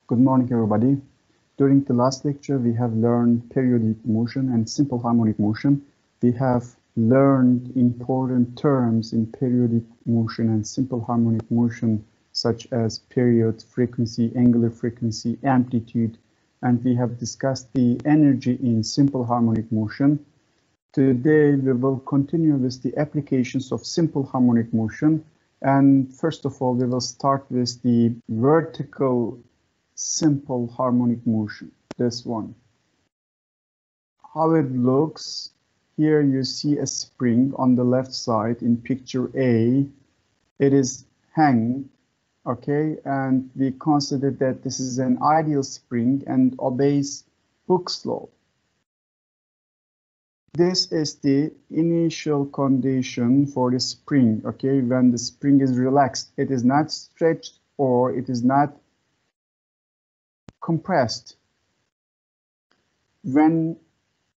Good morning, everybody. During the last lecture, we have learned periodic motion and simple harmonic motion. We have learned important terms in periodic motion and simple harmonic motion, such as period, frequency, angular frequency, amplitude, and we have discussed the energy in simple harmonic motion. Today, we will continue with the applications of simple harmonic motion. And first of all, we will start with the vertical simple harmonic motion, this one. How it looks, here you see a spring on the left side in picture A. It is hanging, okay, and we consider that this is an ideal spring and obeys Hooke's law. This is the initial condition for the spring, okay, when the spring is relaxed. It is not stretched or it is not compressed. When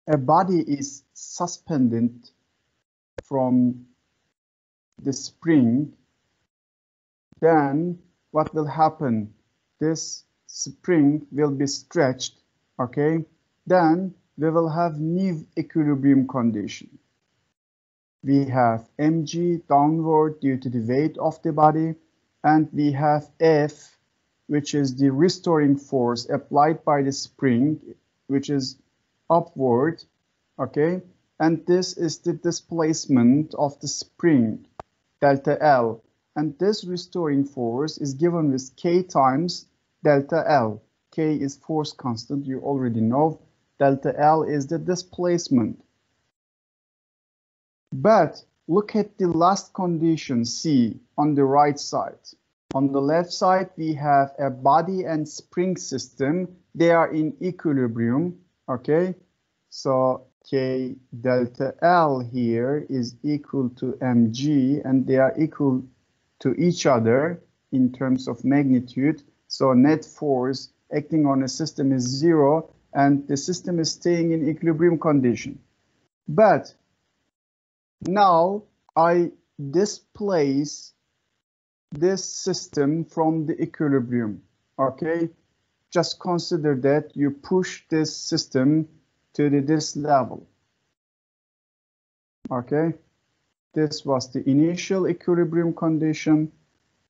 a body is suspended from the spring, then what will happen? This spring will be stretched, okay? Then we will have new equilibrium condition. We have mg downward due to the weight of the body, and we have F, which is the restoring force applied by the spring, which is upward, okay? And this is the displacement of the spring, delta L. And this restoring force is given with K times delta L. K is force constant, you already know. Delta L is the displacement. But look at the last condition, C, on the right side. On the left side, we have a body and spring system. They are in equilibrium, okay? So K delta L here is equal to mg, and they are equal to each other in terms of magnitude. So net force acting on a system is 0, and the system is staying in equilibrium condition. But now I displace this system from the equilibrium, okay? Just consider that you push this system to this level, okay? This was the initial equilibrium condition,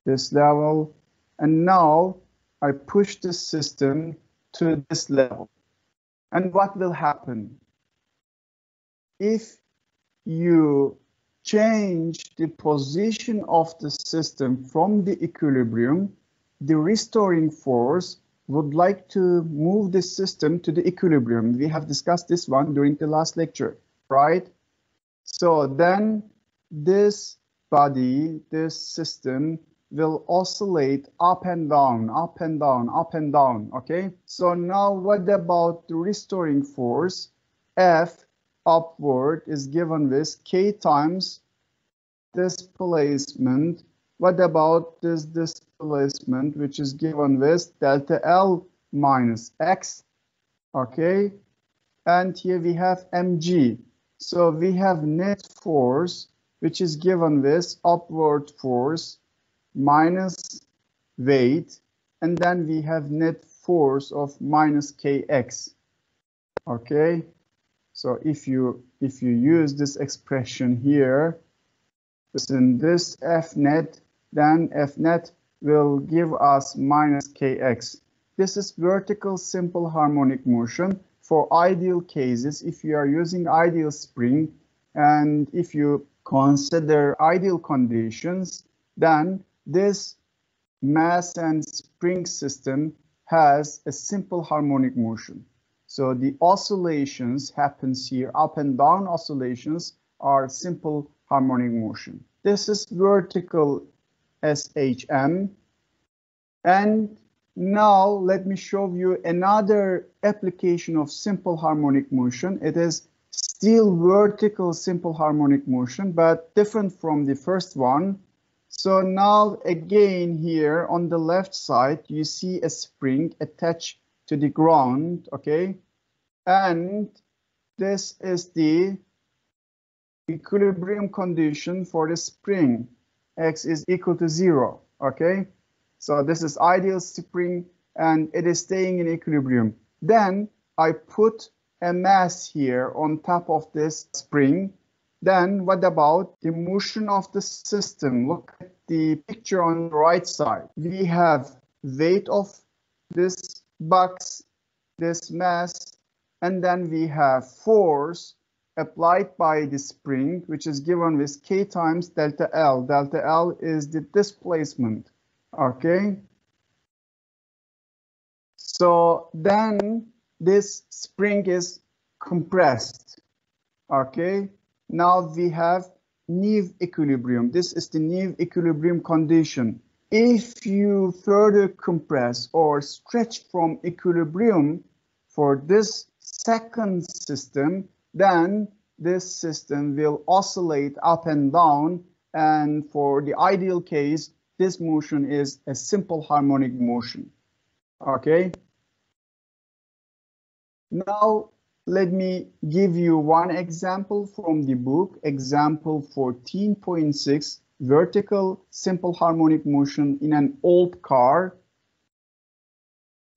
this level, and now I push this system to this level. And what will happen? If you change the position of the system from the equilibrium, the restoring force would like to move the system to the equilibrium. We have discussed this one during the last lecture, right? So then this body, this system will oscillate up and down, up and down, up and down, okay? So now what about the restoring force? F upward is given with K times displacement. What about this displacement, which is given with delta L minus X, okay? And here we have mg. So we have net force, which is given with upward force minus weight, and then we have net force of minus kx, okay? So if you use this expression here, in this F net, then F net will give us minus kx. This is vertical simple harmonic motion for ideal cases. If you are using ideal spring and if you consider ideal conditions, then this mass and spring system has a simple harmonic motion. So the oscillations happens here, up and down oscillations are simple harmonic motion. This is vertical SHM. And now let me show you another application of simple harmonic motion. It is still vertical simple harmonic motion, but different from the first one. So now again here on the left side, you see a spring attached to the ground, okay? And this is the equilibrium condition for the spring. X is equal to 0, okay? So this is ideal spring and it is staying in equilibrium. Then I put a mass here on top of this spring. Then what about the motion of the system? Look at the picture on the right side. We have weight of this box, this mass, and then we have force applied by the spring, which is given with K times delta L. Delta L is the displacement, okay? So then this spring is compressed, okay? Now we have Neve equilibrium. This is the Neve equilibrium condition. If you further compress or stretch from equilibrium for this second system, then this system will oscillate up and down, and for the ideal case, this motion is a simple harmonic motion. Okay. Now let me give you one example from the book, example 14.6, vertical simple harmonic motion in an old car.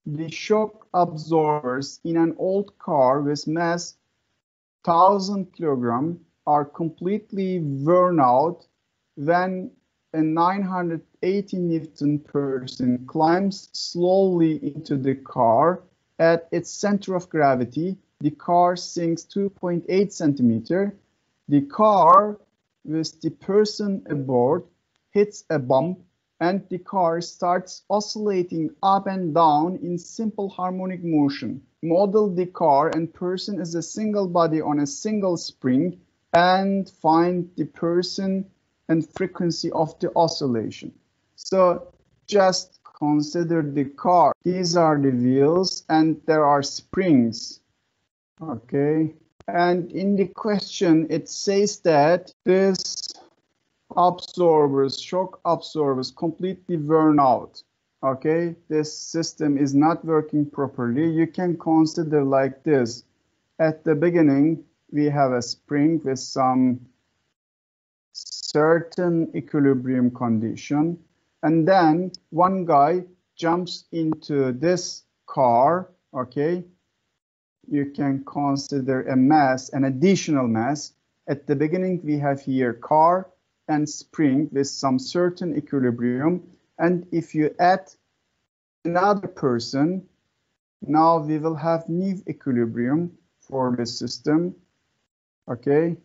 The shock absorbers in an old car with mass 1000 kilogram are completely worn out when a 980 Newton person climbs slowly into the car. At its center of gravity, the car sinks 2.8 centimeter. The car with the person aboard hits a bump, and the car starts oscillating up and down in simple harmonic motion. Model the car and person as a single body on a single spring and find the person and frequency of the oscillation. So just consider the car. These are the wheels and there are springs. Okay. And in the question, it says that this absorbers, shock absorbers, completely worn out. Okay, this system is not working properly. You can consider like this. At the beginning, we have a spring with some certain equilibrium condition, and then one guy jumps into this car. Okay, you can consider a mass, an additional mass. At the beginning, we have here car and spring with some certain equilibrium, and if you add another person, now we will have Neve equilibrium for the system. Okay,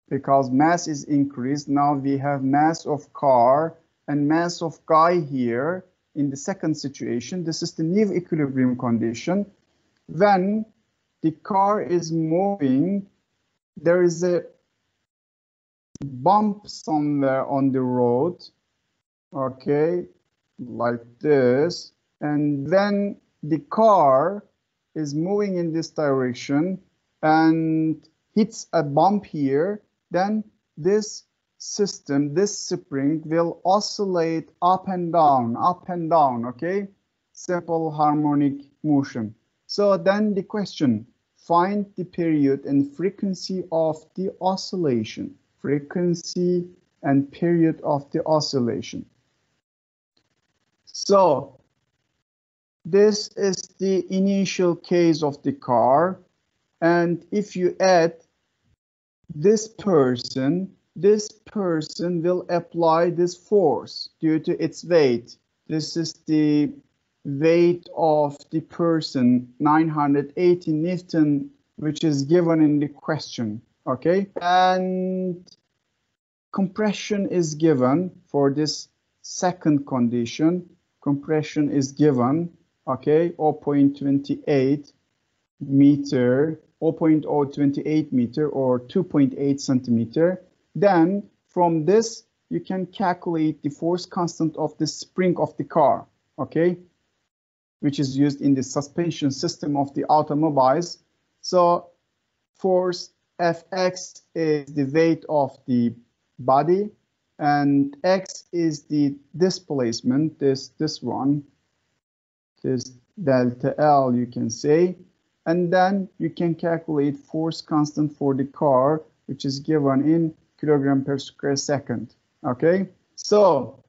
because mass is increased, now we have mass of car and mass of guy here. In the second situation, this is the Neve equilibrium condition. When the car is moving, there is a bump somewhere on the road, okay, like this, and when the car is moving in this direction and hits a bump here, then this system, this spring will oscillate up and down, okay, simple harmonic motion. So then the question, find the period and frequency of the oscillation. Frequency and period of the oscillation. So this is the initial case of the car, and if you add this person will apply this force due to its weight. This is the weight of the person, 980 Newton, which is given in the question. Okay, and compression is given for this second condition. Compression is given, okay, 0.28 meter, 0.028 meter or 2.8 centimeter. Then from this, you can calculate the force constant of the spring of the car, okay, which is used in the suspension system of the automobiles. So force Fx is the weight of the body, and x is the displacement, this one, this delta L, you can say. And then you can calculate force constant for the car, which is given in kilogram per square second. Okay, so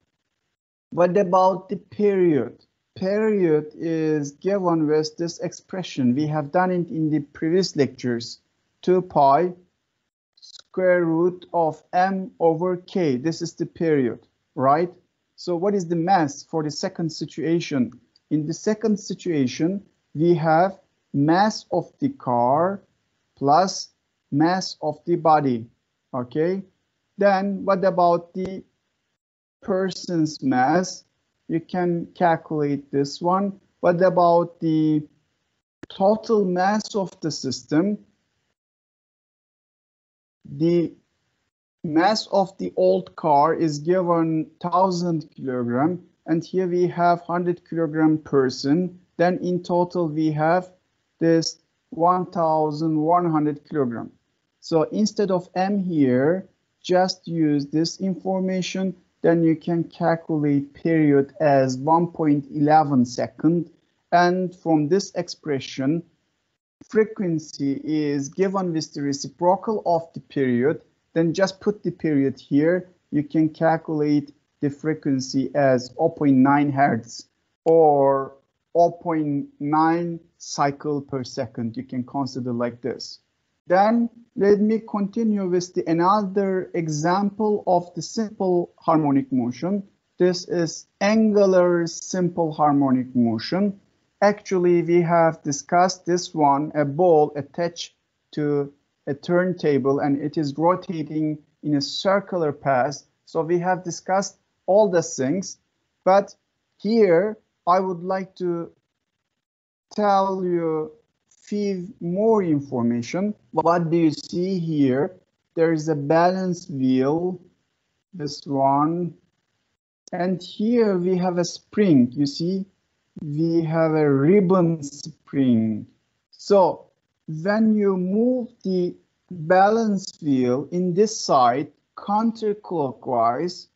what about the period? period is given with this expression. We have done it in the previous lectures. 2 pi square root of m over k. This is the period, right? So what is the mass for the second situation? In the second situation, we have mass of the car plus mass of the body, okay? Then what about the person's mass? You can calculate this one. What about the total mass of the system? The mass of the old car is given 1000 kilogram, and here we have 100 kilogram person. Then in total we have this 1100 kilogram. So instead of m here, just use this information. Then you can calculate period as 1.11 second, and from this expression, frequency is given with the reciprocal of the period. Then just put the period here. You can calculate the frequency as 0.9 hertz or 0.9 cycle per second. You can consider like this. Then let me continue with another example of the simple harmonic motion. This is angular simple harmonic motion. Actually, we have discussed this one, a ball attached to a turntable, and it is rotating in a circular path. So we have discussed all the things, but here I would like to tell you few more information. What do you see here? There is a balance wheel, this one, and here we have a spring. You see, we have a ribbon spring. So when you move the balance wheel in this side counterclockwise,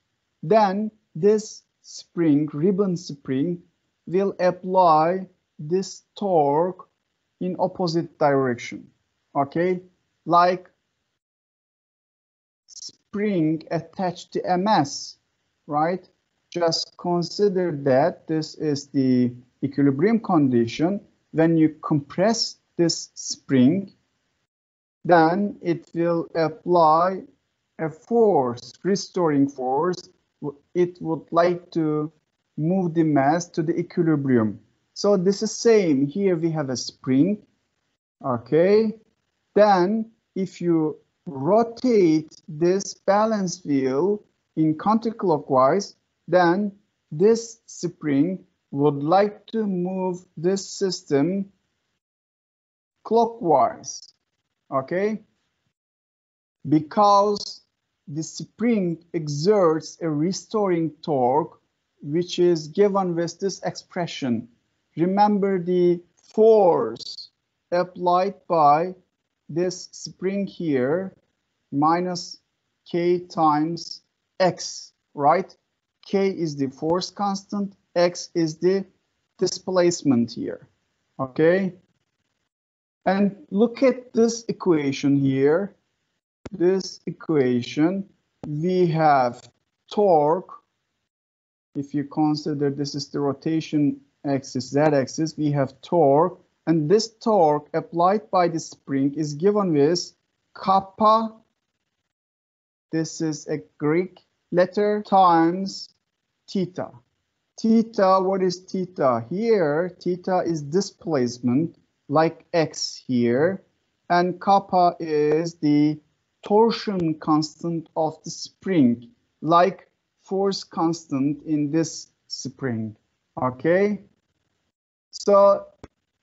then this spring, ribbon spring, will apply this torque in opposite direction, okay? Like spring attached to a mass, right? Just consider that this is the equilibrium condition. When you compress this spring, then it will apply a force, restoring force. It would like to move the mass to the equilibrium. So this is same. Here we have a spring, okay? Then if you rotate this balance wheel in counterclockwise, then this spring would like to move this system clockwise, okay? Because the spring exerts a restoring torque, which is given with this expression. Remember the force applied by this spring here, minus k times x, right? K is the force constant, x is the displacement here, okay? And look at this equation here. This equation, we have torque. If you consider this is the rotation axis, z-axis, we have torque. And this torque applied by the spring is given with kappa. This is a Greek letter times theta. Theta, what is theta? Here, theta is displacement, like x here. And kappa is the torsion constant of the spring, like force constant in this spring, okay? So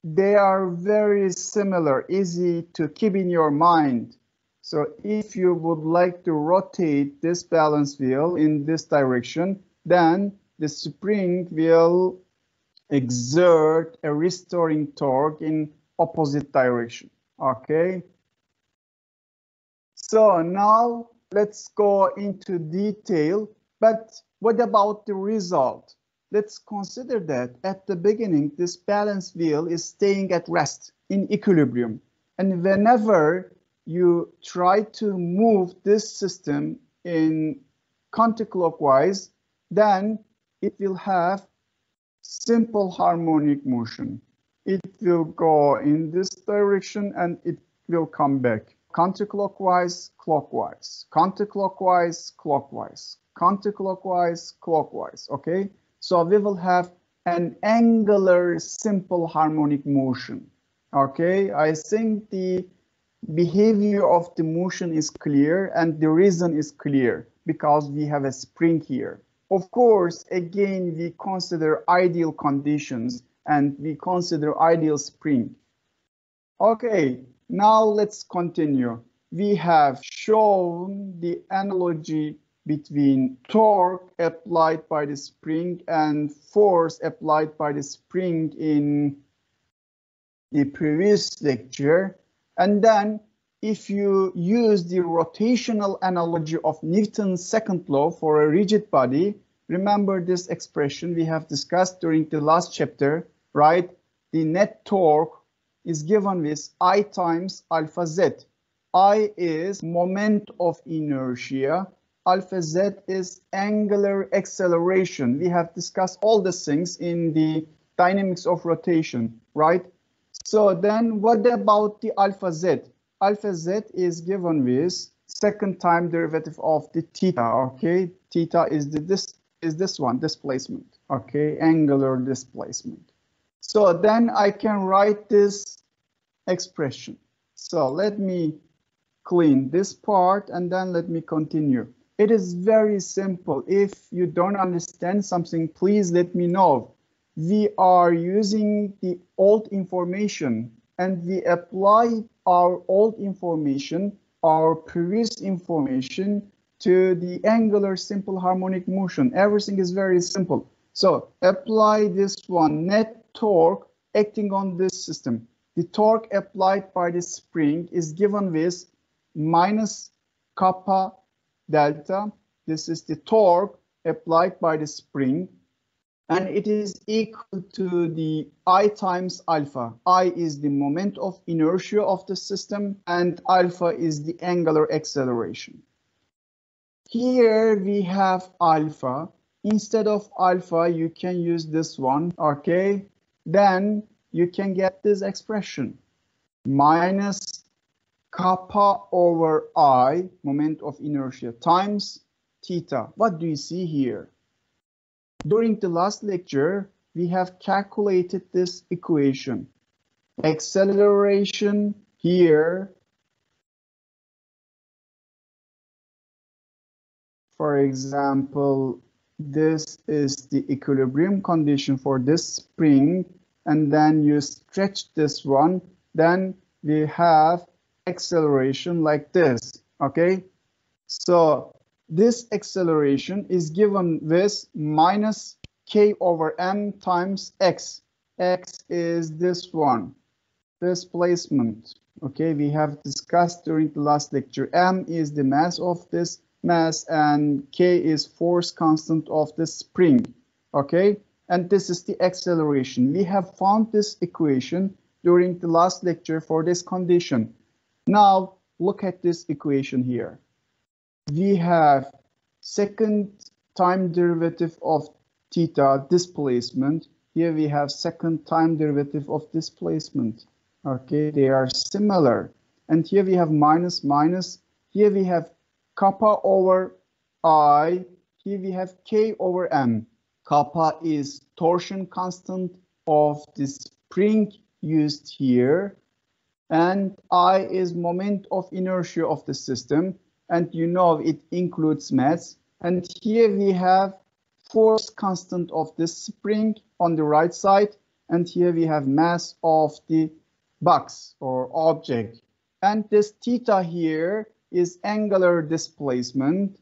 they are very similar, easy to keep in your mind. So if you would like to rotate this balance wheel in this direction, then the spring will exert a restoring torque in opposite direction, okay? So now let's go into detail, but what about the result? Let's consider that at the beginning, this balance wheel is staying at rest in equilibrium. And whenever you try to move this system in counterclockwise, then it will have simple harmonic motion. It will go in this direction and it will come back. Counterclockwise, clockwise, counterclockwise, clockwise, counterclockwise, clockwise, okay? So we will have an angular simple harmonic motion, okay? I think the behavior of the motion is clear and the reason is clear because we have a spring here. Of course, again, we consider ideal conditions and we consider ideal spring. Okay, now let's continue. We have shown the analogy between torque applied by the spring and force applied by the spring in the previous lecture. And then if you use the rotational analogy of Newton's second law for a rigid body, remember this expression we have discussed during the last chapter, right? The net torque is given with I times alpha z. I is moment of inertia. Alpha z is angular acceleration. We have discussed all these things in the dynamics of rotation, right? So then what about the alpha z? Alpha z is given with second time derivative of the theta, okay? Theta is this one, displacement, okay? Angular displacement. So then I can write this expression. So let me clean this part and then let me continue. It is very simple. If you don't understand something, please let me know. We are using the old information and we apply our old information, our previous information to the angular simple harmonic motion. Everything is very simple. So apply this one, net torque acting on this system. The torque applied by the spring is given with minus kappa delta. This is the torque applied by the spring. And it is equal to the I times alpha. I is the moment of inertia of the system and alpha is the angular acceleration. Here we have alpha. Instead of alpha, you can use this one, okay? Then you can get this expression. Minus kappa over I, moment of inertia, times theta. What do you see here? During the last lecture, we have calculated this equation. Acceleration here, for example, this is the equilibrium condition for this spring, and then you stretch this one, then we have acceleration like this, okay? So this acceleration is given with minus k over m times x. X is this one, displacement. Okay, we have discussed during the last lecture. M is the mass of this mass and k is force constant of the spring. Okay, and this is the acceleration. We have found this equation during the last lecture for this condition. Now look at this equation here. We have second time derivative of theta, displacement. Here we have second time derivative of displacement. Okay, they are similar. And here we have minus, minus. Here we have kappa over I. Here we have k over m. Kappa is torsion constant of the spring used here. And I is moment of inertia of the system. And you know it includes mass. And here we have force constant of the spring on the right side. And here we have mass of the box or object. And this theta here is angular displacement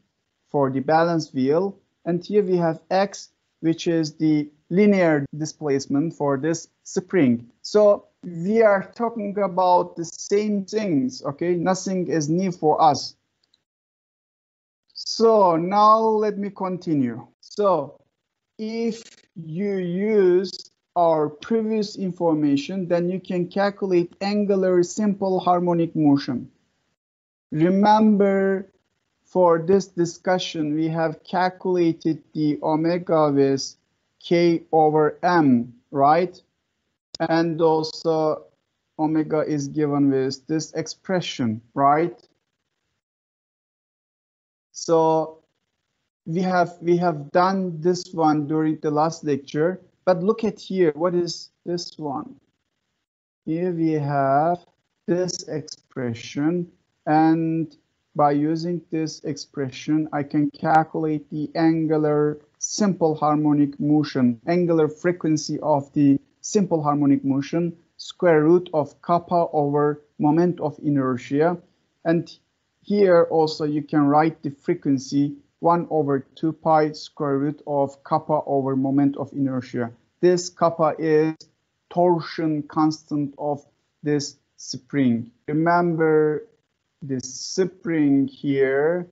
for the balance wheel. And here we have x, which is the linear displacement for this spring. So we are talking about the same things, okay? Nothing is new for us. So now let me continue. So if you use our previous information, then you can calculate angular simple harmonic motion. Remember, for this discussion, we have calculated the omega with K over M, right? And also omega is given with this expression, right? So we have done this one during the last lecture, but look at here. What is this one? Here we have this expression, and by using this expression, I can calculate the angular simple harmonic motion, angular frequency of the simple harmonic motion, square root of kappa over moment of inertia. And here also you can write the frequency 1 over 2 pi square root of kappa over moment of inertia. This kappa is torsion constant of this spring. Remember this spring here.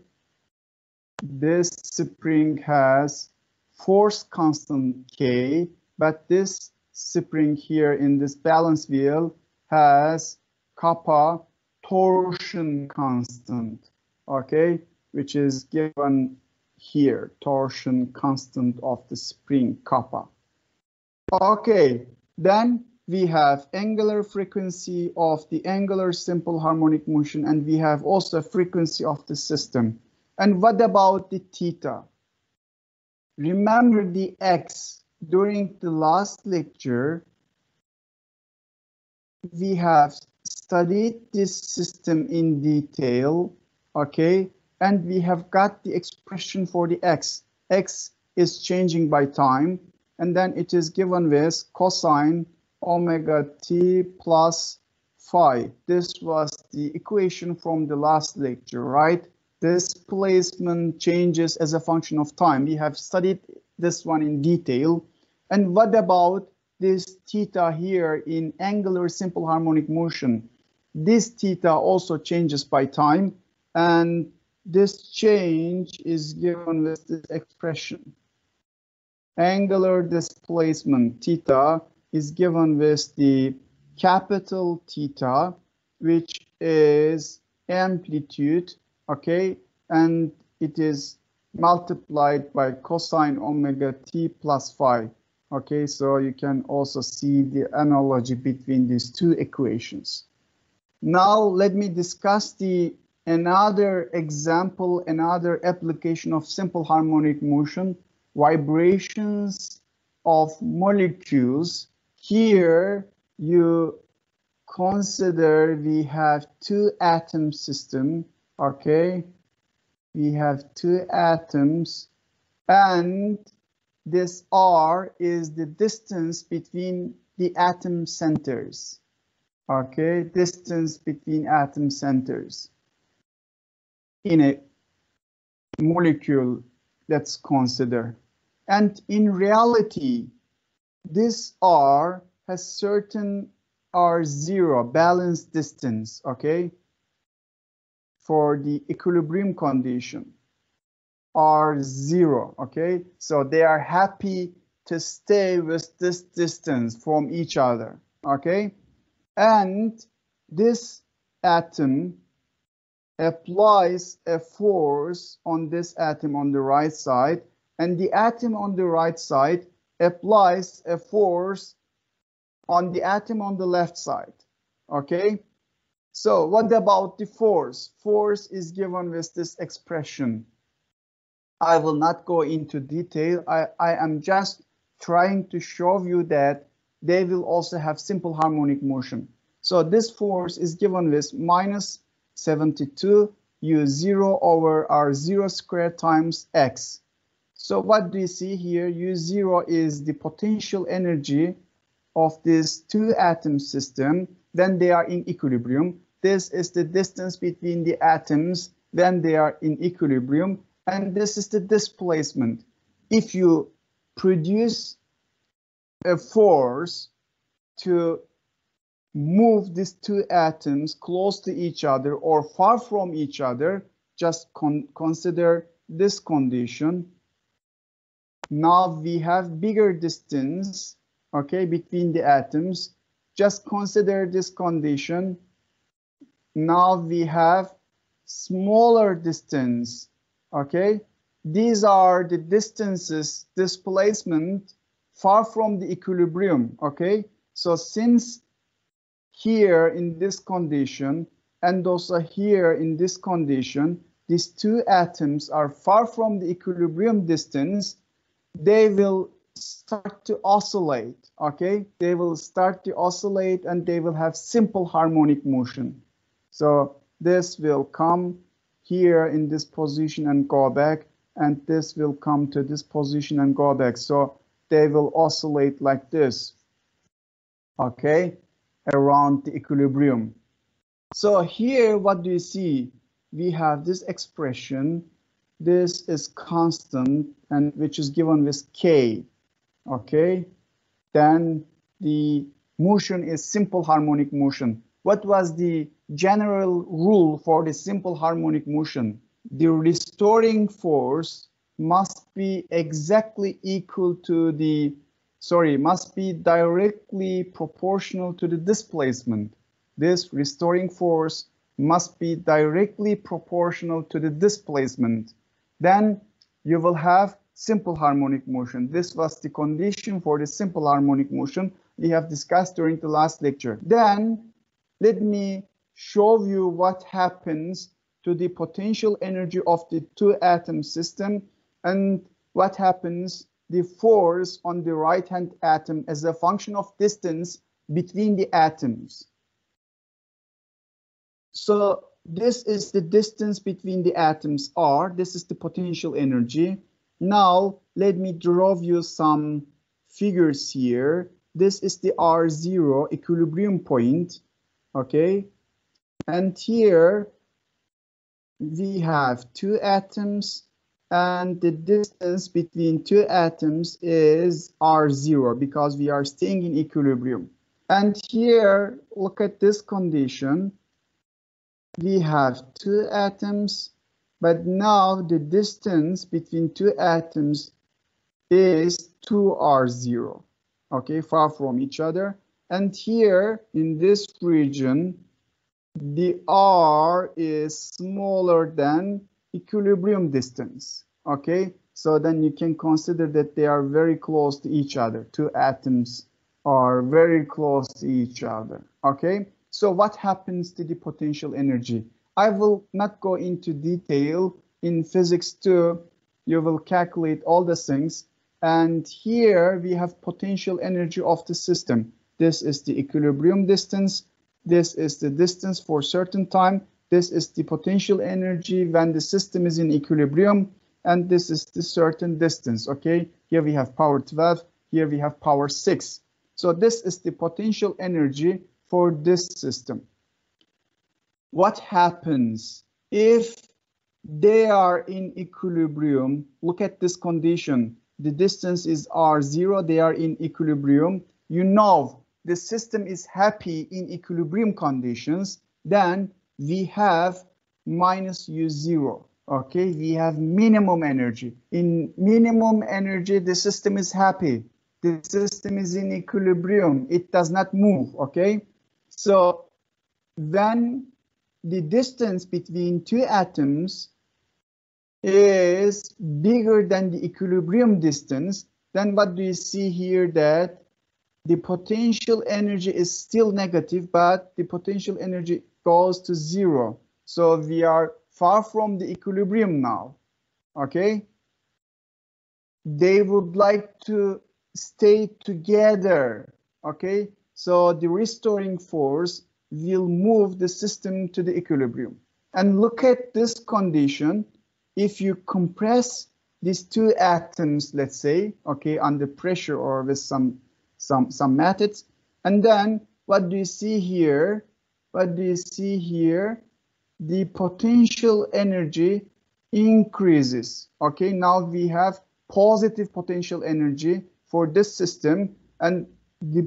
This spring has force constant K, but this spring here in this balance wheel has kappa torsion constant, okay, which is given here, torsion constant of the spring kappa. Okay, then we have angular frequency of the angular simple harmonic motion, and we have also frequency of the system. And what about the theta? Remember the X. During the last lecture, we have studied this system in detail, okay? And we have got the expression for the X. X is changing by time, and then it is given with cosine omega t plus phi. This was the equation from the last lecture, right? Displacement changes as a function of time. We have studied this one in detail. And what about this theta here in angular simple harmonic motion? This theta also changes by time, and this change is given with this expression. Angular displacement theta is given with the capital theta, which is amplitude, okay, and it is multiplied by cosine omega t plus phi. Okay, so you can also see the analogy between these two equations. Now let me discuss another example, another application of simple harmonic motion, vibrations of molecules. Here you consider we have two atom system, okay? We have two atoms, and this R is the distance between the atom centers, okay? Distance between atom centers in a molecule, let's consider. And in reality, this R has certain R0 balance distance, okay, for the equilibrium condition, R0, okay? So they are happy to stay with this distance from each other, okay? And this atom applies a force on this atom on the right side, and the atom on the right side applies a force on the atom on the left side, okay? So what about the force? Force is given with this expression. I will not go into detail. I am just trying to show you that they will also have simple harmonic motion. So this force is given with minus 72 U0 over R0 squared times X. So what do you see here? U0 is the potential energy of this two atom system when they are in equilibrium. This is the distance between the atoms when they are in equilibrium, and this is the displacement. If you produce a force to move these two atoms close to each other or far from each other, just consider this condition. Now we have bigger distance, okay, between the atoms. Just consider this condition. Now we have smaller distance, okay? These are the distances, displacement far from the equilibrium, okay? So since here in this condition and also here in this condition, these two atoms are far from the equilibrium distance, they will start to oscillate, okay? They will start to oscillate and they will have simple harmonic motion. So this will come here in this position and go back, and this will come to this position and go back. So they will oscillate like this, okay, around the equilibrium. So here, what do you see? We have this expression. This is constant, and which is given with K, okay? Then the motion is simple harmonic motion. What was the general rule for the simple harmonic motion? The restoring force must be exactly equal to the, must be directly proportional to the displacement. This restoring force must be directly proportional to the displacement. Then you will have simple harmonic motion. This was the condition for the simple harmonic motion we have discussed during the last lecture. Then let me show you what happens to the potential energy of the two atom system and what happens the force on the right hand atom as a function of distance between the atoms. So this is the distance between the atoms R. This is the potential energy. Now let me draw you some figures here. This is the R0 equilibrium point, okay? And here we have two atoms, and the distance between two atoms is R0 because we are staying in equilibrium. And here, look at this condition. We have two atoms, but now the distance between two atoms is 2R0, okay, far from each other. And here in this region, the R is smaller than equilibrium distance, okay? So then you can consider that they are very close to each other. Two atoms are very close to each other, okay? So what happens to the potential energy? I will not go into detail. In physics 2, you will calculate all the things. And here we have potential energy of the system. This is the equilibrium distance. This is the distance for certain time. This is the potential energy when the system is in equilibrium. And this is the certain distance, okay? Here we have power 12. Here we have power 6. So this is the potential energy for this system. What happens if they are in equilibrium? Look at this condition. The distance is R0. They are in equilibrium. You know the system is happy in equilibrium conditions. Then we have minus U0. Okay, we have minimum energy. In minimum energy, the system is happy. The system is in equilibrium. It does not move. Okay, so when the distance between two atoms is bigger than the equilibrium distance, then what do you see here? That the potential energy is still negative, but the potential energy goes to 0. So we are far from the equilibrium now, okay? They would like to stay together, okay? So the restoring force will move the system to the equilibrium. And look at this condition. If you compress these two atoms, let's say, okay, under pressure or with some methods, and then what do you see here? What do you see here? The potential energy increases. Okay, now we have positive potential energy for this system, and the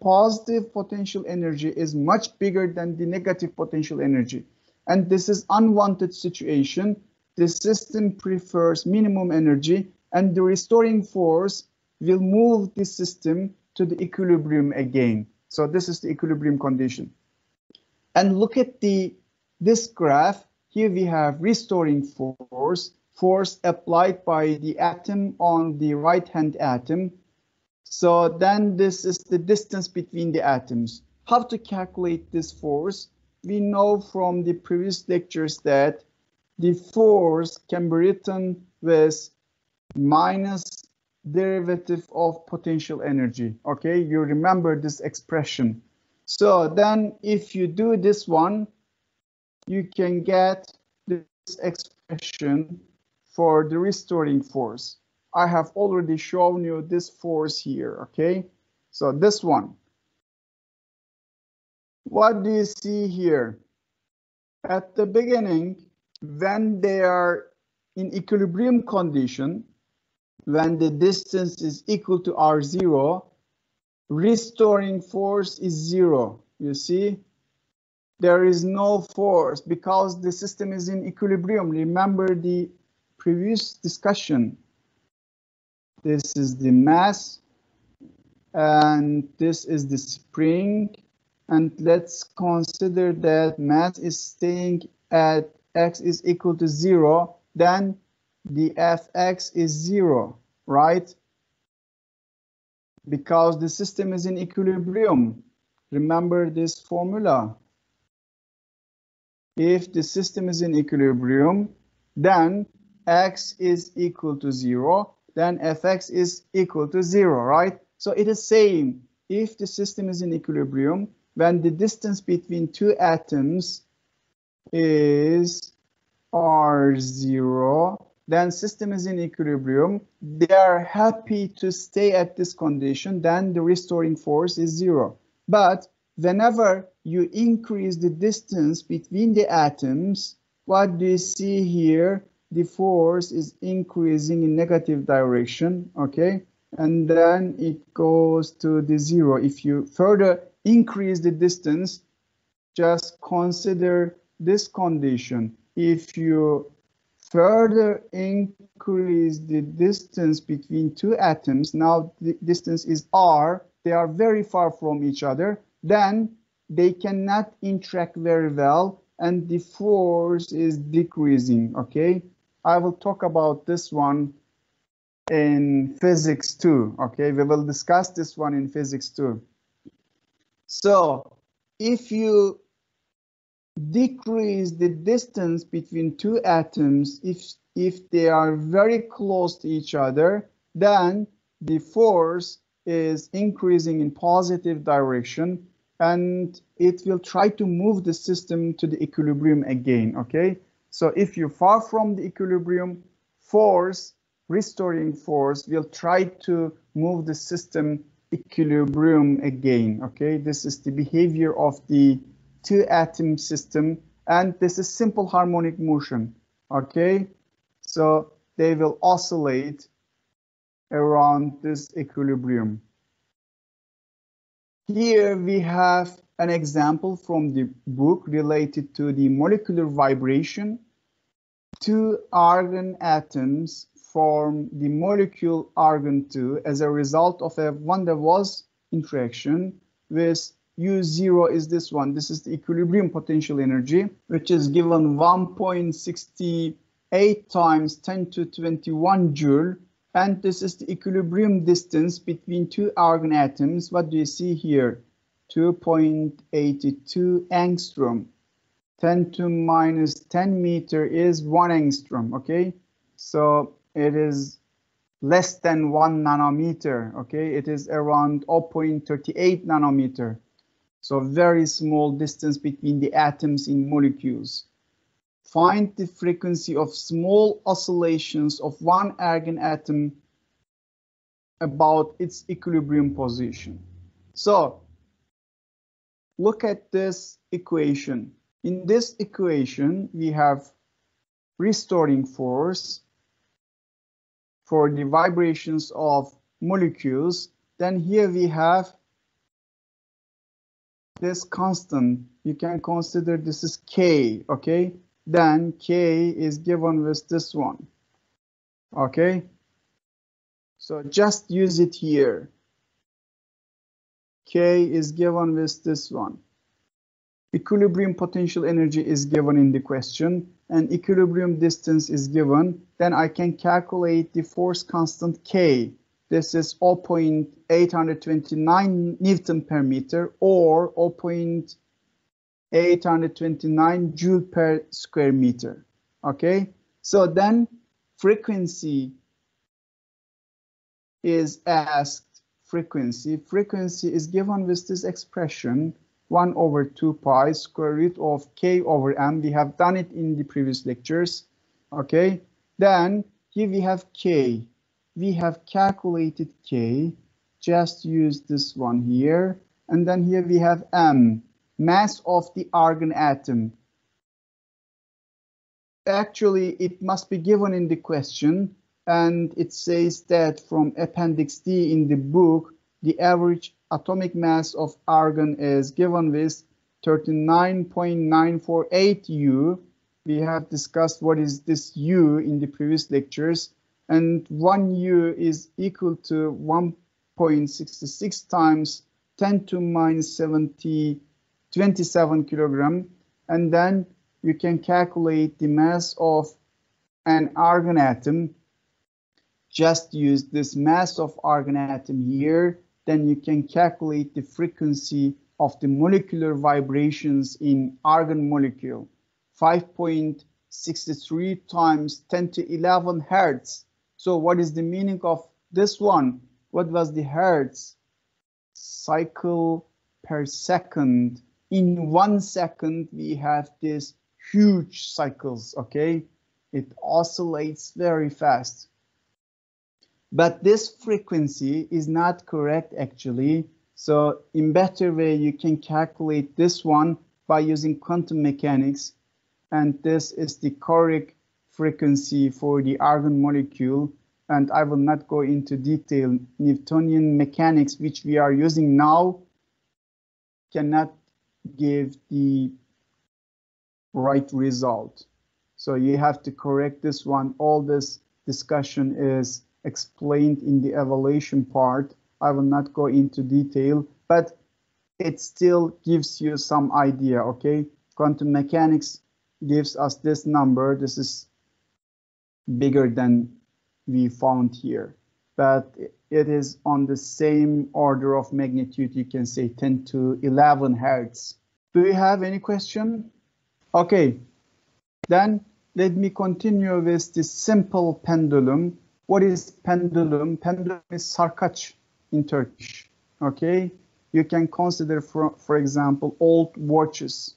positive potential energy is much bigger than the negative potential energy. And this is unwanted situation. The system prefers minimum energy, and the restoring force will move the system to the equilibrium again. So this is the equilibrium condition. And look at this graph. Here we have restoring force applied by the atom on the right-hand atom. So then this is the distance between the atoms. How to calculate this force? We know from the previous lectures that the force can be written with minus derivative of potential energy. Okay, you remember this expression. So then if you do this one, you can get this expression for the restoring force. I have already shown you this force here, okay? So this one. What do you see here? At the beginning, when they are in equilibrium condition, when the distance is equal to R0, restoring force is 0. You see? There is no force because the system is in equilibrium. Remember the previous discussion. This is the mass, and this is the spring. And let's consider that mass is staying at x is equal to 0. Then the Fx is 0, right? Because the system is in equilibrium. Remember this formula. If the system is in equilibrium, then x is equal to 0, then Fx is equal to 0, right? So it is same. If the system is in equilibrium, when the distance between two atoms is R0, then system is in equilibrium. They are happy to stay at this condition, then the restoring force is 0. But whenever you increase the distance between the atoms, what do you see here? The force is increasing in negative direction, okay? And then it goes to the 0. If you further increase the distance, just consider this condition. If you further increase the distance between two atoms, now the distance is r, they are very far from each other, then they cannot interact very well and the force is decreasing, okay? I will talk about this one in physics too, okay? We will discuss this one in physics too. So if you decrease the distance between two atoms, if they are very close to each other, then the force is increasing in positive direction and it will try to move the system to the equilibrium again, okay? So if you're far from the equilibrium, force, restoring force, will try to move the system equilibrium again, okay? This is the behavior of the two-atom system, and this is simple harmonic motion, okay? So they will oscillate around this equilibrium. Here we have an example from the book related to the molecular vibration. Two argon atoms form the molecule argon-2 as a result of a van der Waals interaction with U0 is this one. This is the equilibrium potential energy, which is given 1.68 times 10 to 21 joule. And this is the equilibrium distance between two argon atoms. What do you see here? 2.82 angstrom. 10 to minus 10 meter is 1 angstrom, okay? So it is less than 1 nanometer, okay? It is around 0.38 nanometer. So very small distance between the atoms in molecules. Find the frequency of small oscillations of one argon atom about its equilibrium position. So look at this equation. In this equation, we have restoring force for the vibrations of molecules. Then here we have this constant. You can consider this is K, okay? Then K is given with this one, okay? So just use it here. K is given with this one. Equilibrium potential energy is given in the question and equilibrium distance is given. Then I can calculate the force constant K. This is 0.829 Newton per meter or 0.829 joule per square meter. Okay, so then frequency is asked. Frequency is given with this expression 1 over 2 pi square root of k over m. We have done it in the previous lectures. Okay, then here we have k. We have calculated k. Just use this one here. And then here we have m, mass of the argon atom. Actually, it must be given in the question, and it says that from Appendix D in the book, the average atomic mass of argon is given with 39.948 U. We have discussed what is this U in the previous lectures, and 1 U is equal to 1.66 times 10 to minus 27 kilogram, and then you can calculate the mass of an argon atom. Just use this mass of argon atom here, then you can calculate the frequency of the molecular vibrations in argon molecule. 5.63 times 10 to 11 hertz. So what is the meaning of this one? What was the hertz? Cycle per second. In 1 second, we have this huge cycles, okay? It oscillates very fast. But this frequency is not correct actually. So in better way, you can calculate this one by using quantum mechanics. And this is the correct frequency for the argon molecule. And I will not go into detail. Newtonian mechanics, which we are using now, cannot give the right result. So you have to correct this one. All this discussion is explained in the evaluation part. I will not go into detail, but it still gives you some idea, okay? Quantum mechanics gives us this number. This is bigger than we found here, but it is on the same order of magnitude. You can say 10 to 11 hertz. Do you have any question? Okay, then let me continue with this simple pendulum. What is pendulum? Pendulum is sarkaç in Turkish. Okay, you can consider for example old watches.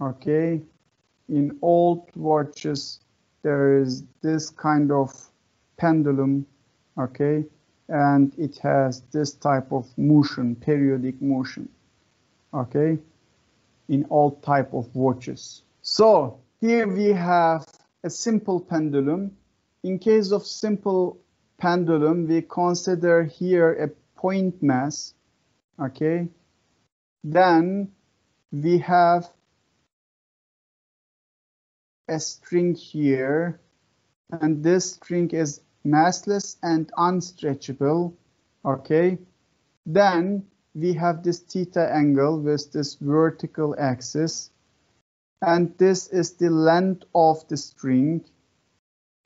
Okay, in old watches there is this kind of pendulum. Okay, and it has this type of motion, periodic motion. Okay, in all type of watches. So here we have a simple pendulum. In case of simple pendulum, we consider here a point mass. Okay, then we have a string here, and this string is massless and unstretchable. Okay, then we have this theta angle with this vertical axis, and this is the length of the string.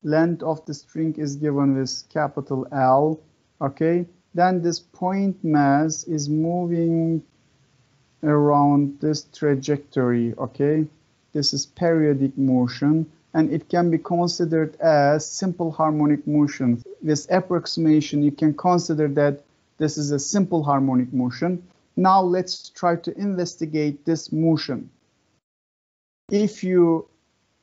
Length of the string is given with capital L. Okay, then this point mass is moving around this trajectory. Okay, this is periodic motion, and it can be considered as simple harmonic motion. With approximation, you can consider that this is a simple harmonic motion. Now let's try to investigate this motion. If you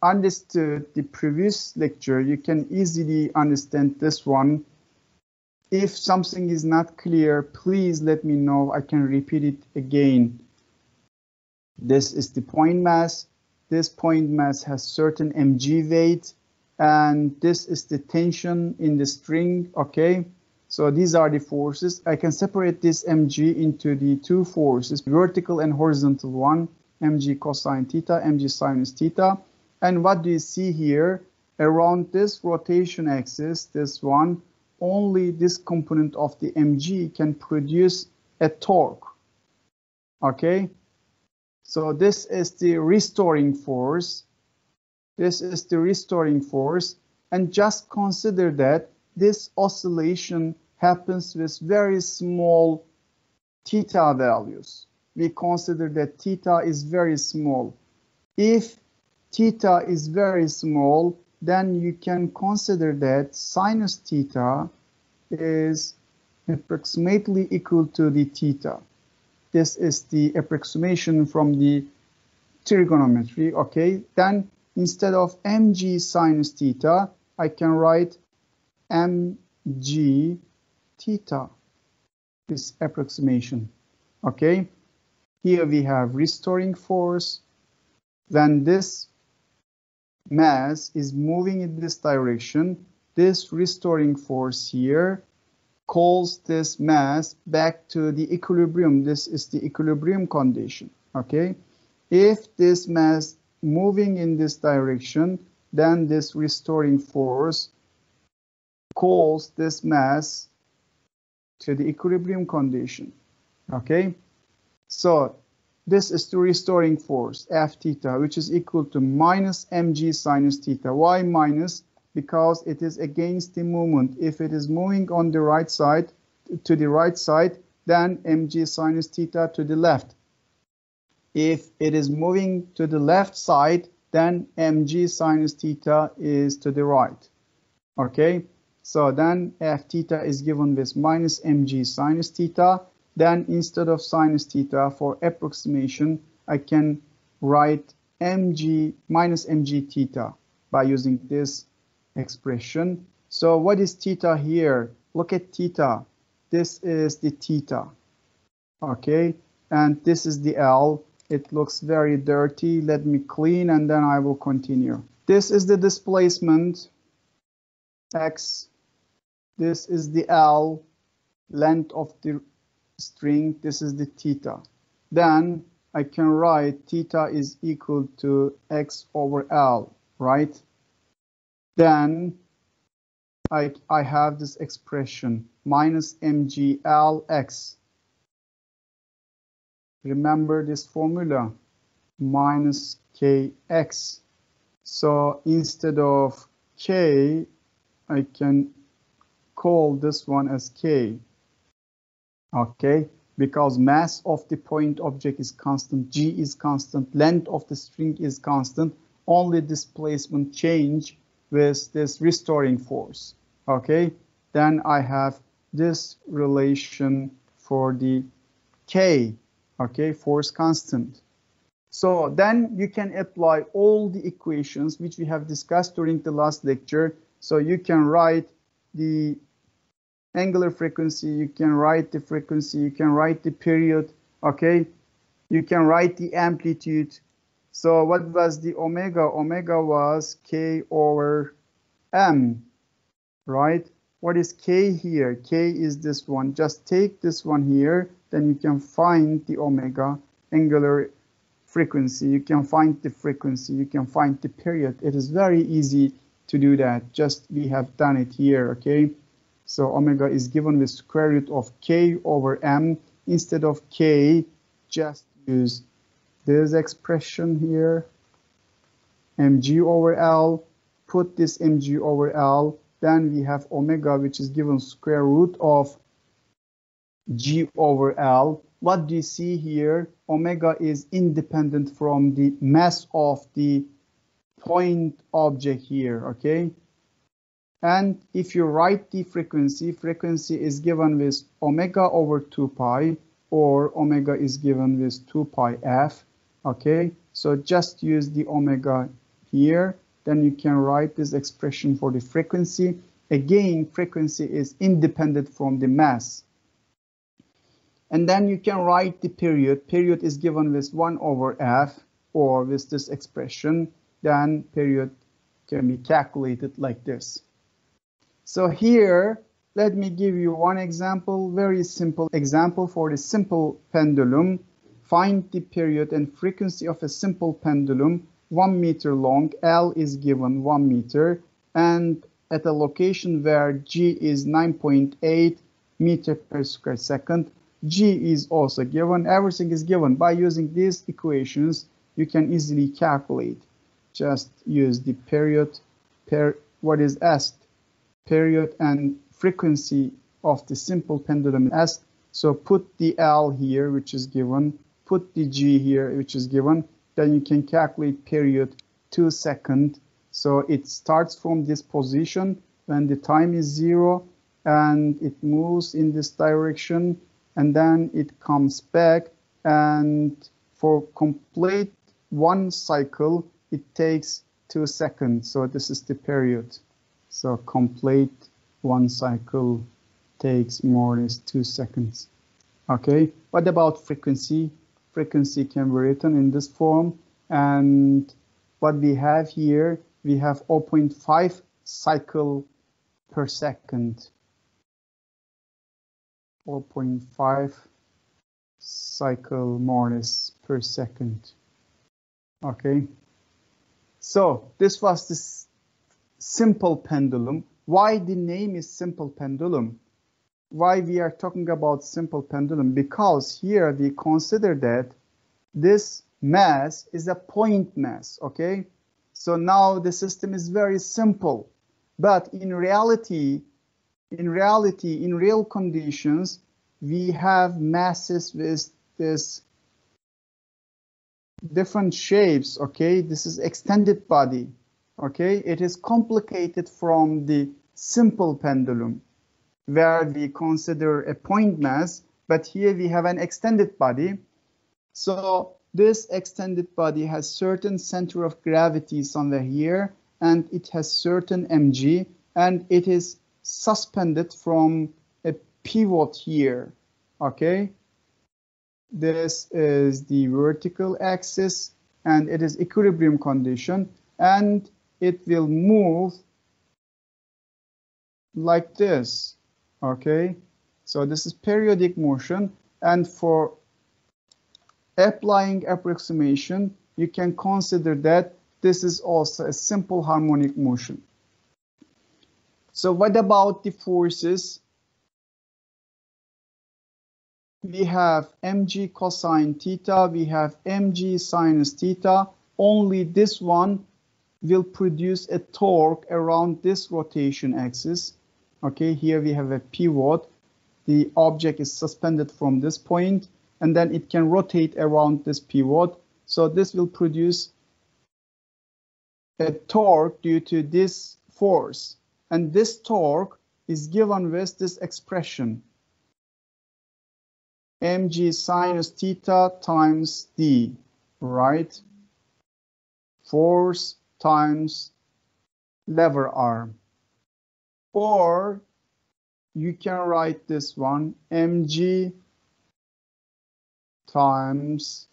understood the previous lecture, you can easily understand this one. If something is not clear, please let me know. I can repeat it again. This is the point mass. This point mass has certain mg weight, and this is the tension in the string. Okay, so these are the forces. I can separate this mg into the two forces, vertical and horizontal one, mg cosine theta, mg sinus theta. And what do you see here? Around this rotation axis, this one, only this component of the mg can produce a torque. Okay, so this is the restoring force. This is the restoring force, and just consider that this oscillation happens with very small theta values. We consider that theta is very small. If theta is very small, then you can consider that sinus theta is approximately equal to the theta. This is the approximation from the trigonometry, okay? Then instead of mg sinus theta, I can write mg theta, this approximation, okay? Here we have restoring force. When this mass is moving in this direction, this restoring force here calls this mass back to the equilibrium. This is the equilibrium condition, okay? If this mass moving in this direction, then this restoring force calls this mass to the equilibrium condition, okay? So this is the restoring force, F theta, which is equal to minus mg sinus theta. Why minus? Because it is against the movement. If it is moving on the right side, to the right side, then mg sinus theta to the left. If it is moving to the left side, then mg sinus theta is to the right. Okay, so then F theta is given with minus mg sinus theta. Then instead of sinus theta for approximation, I can write mg minus mg theta by using this expression. So what is theta here? Look at theta. This is the theta. Okay, and this is the L. It looks very dirty. Let me clean and then I will continue. This is the displacement X. This is the L, length of the string. This is the theta. Then I can write theta is equal to X over L, right? Then I have this expression minus mg Lx. Remember this formula, minus kx. So instead of k, I can call this one as k. Okay, because mass of the point object is constant, g is constant, length of the string is constant, only displacement change with this restoring force. Okay, then I have this relation for the k, okay, force constant. So then you can apply all the equations which we have discussed during the last lecture. So you can write the angular frequency, you can write the frequency, you can write the period, okay? You can write the amplitude. So what was the omega? Omega was k over m, right? What is k here? K is this one. Just take this one here, then you can find the omega, angular frequency. You can find the frequency, you can find the period. It is very easy to do that. Just we have done it here, okay? So omega is given with square root of k over m. Instead of k, just use this expression here, mg over L. Put this mg over L. Then we have omega, which is given square root of g over L. What do you see here? Omega is independent from the mass of the point object here, okay? And if you write the frequency, frequency is given with omega over 2 pi, or omega is given with 2 pi f, okay? So just use the omega here, then you can write this expression for the frequency. Again, frequency is independent from the mass. And then you can write the period. Period is given with 1 over f, or with this expression. Then period can be calculated like this. So here, let me give you one example, very simple example for the simple pendulum. Find the period and frequency of a simple pendulum, 1 meter long. L is given 1 meter, and at a location where G is 9.8 meter per square second. G is also given. Everything is given. By using these equations, you can easily calculate. Just use the period, what is asked, period and frequency of the simple pendulum S. So put the L here, which is given, put the G here, which is given, then you can calculate period 2 seconds. So it starts from this position when the time is 0 and it moves in this direction, and then it comes back, and for complete 1 cycle it takes 2 seconds. So this is the period. So complete 1 cycle takes more or less 2 seconds. Okay, what about frequency? Frequency can be written in this form, and what we have here, we have 0.5 cycle per second. 0.5 cycle more or less per second. Okay, so this was this simple pendulum. Why the name is simple pendulum? Why we are talking about simple pendulum? Because here we consider that this mass is a point mass. Okay, so now the system is very simple, but in reality, in real conditions, we have masses with this different shapes. Okay, this is extended body. Okay, it is complicated from the simple pendulum, where we consider a point mass, but here we have an extended body. So this extended body has certain center of gravity somewhere here, and it has certain mg, and it is suspended from a pivot here. Okay, this is the vertical axis, and it is equilibrium condition, and it will move like this. Okay, so this is periodic motion, and for applying approximation, you can consider that this is also a simple harmonic motion. So what about the forces? We have mg cosine theta, we have mg sinus theta. Only this one will produce a torque around this rotation axis. Okay, here we have a pivot. The object is suspended from this point, and then it can rotate around this pivot. So this will produce a torque due to this force. And this torque is given with this expression, mg sinus theta times d, right? Force times lever arm. Or you can write this one, mg times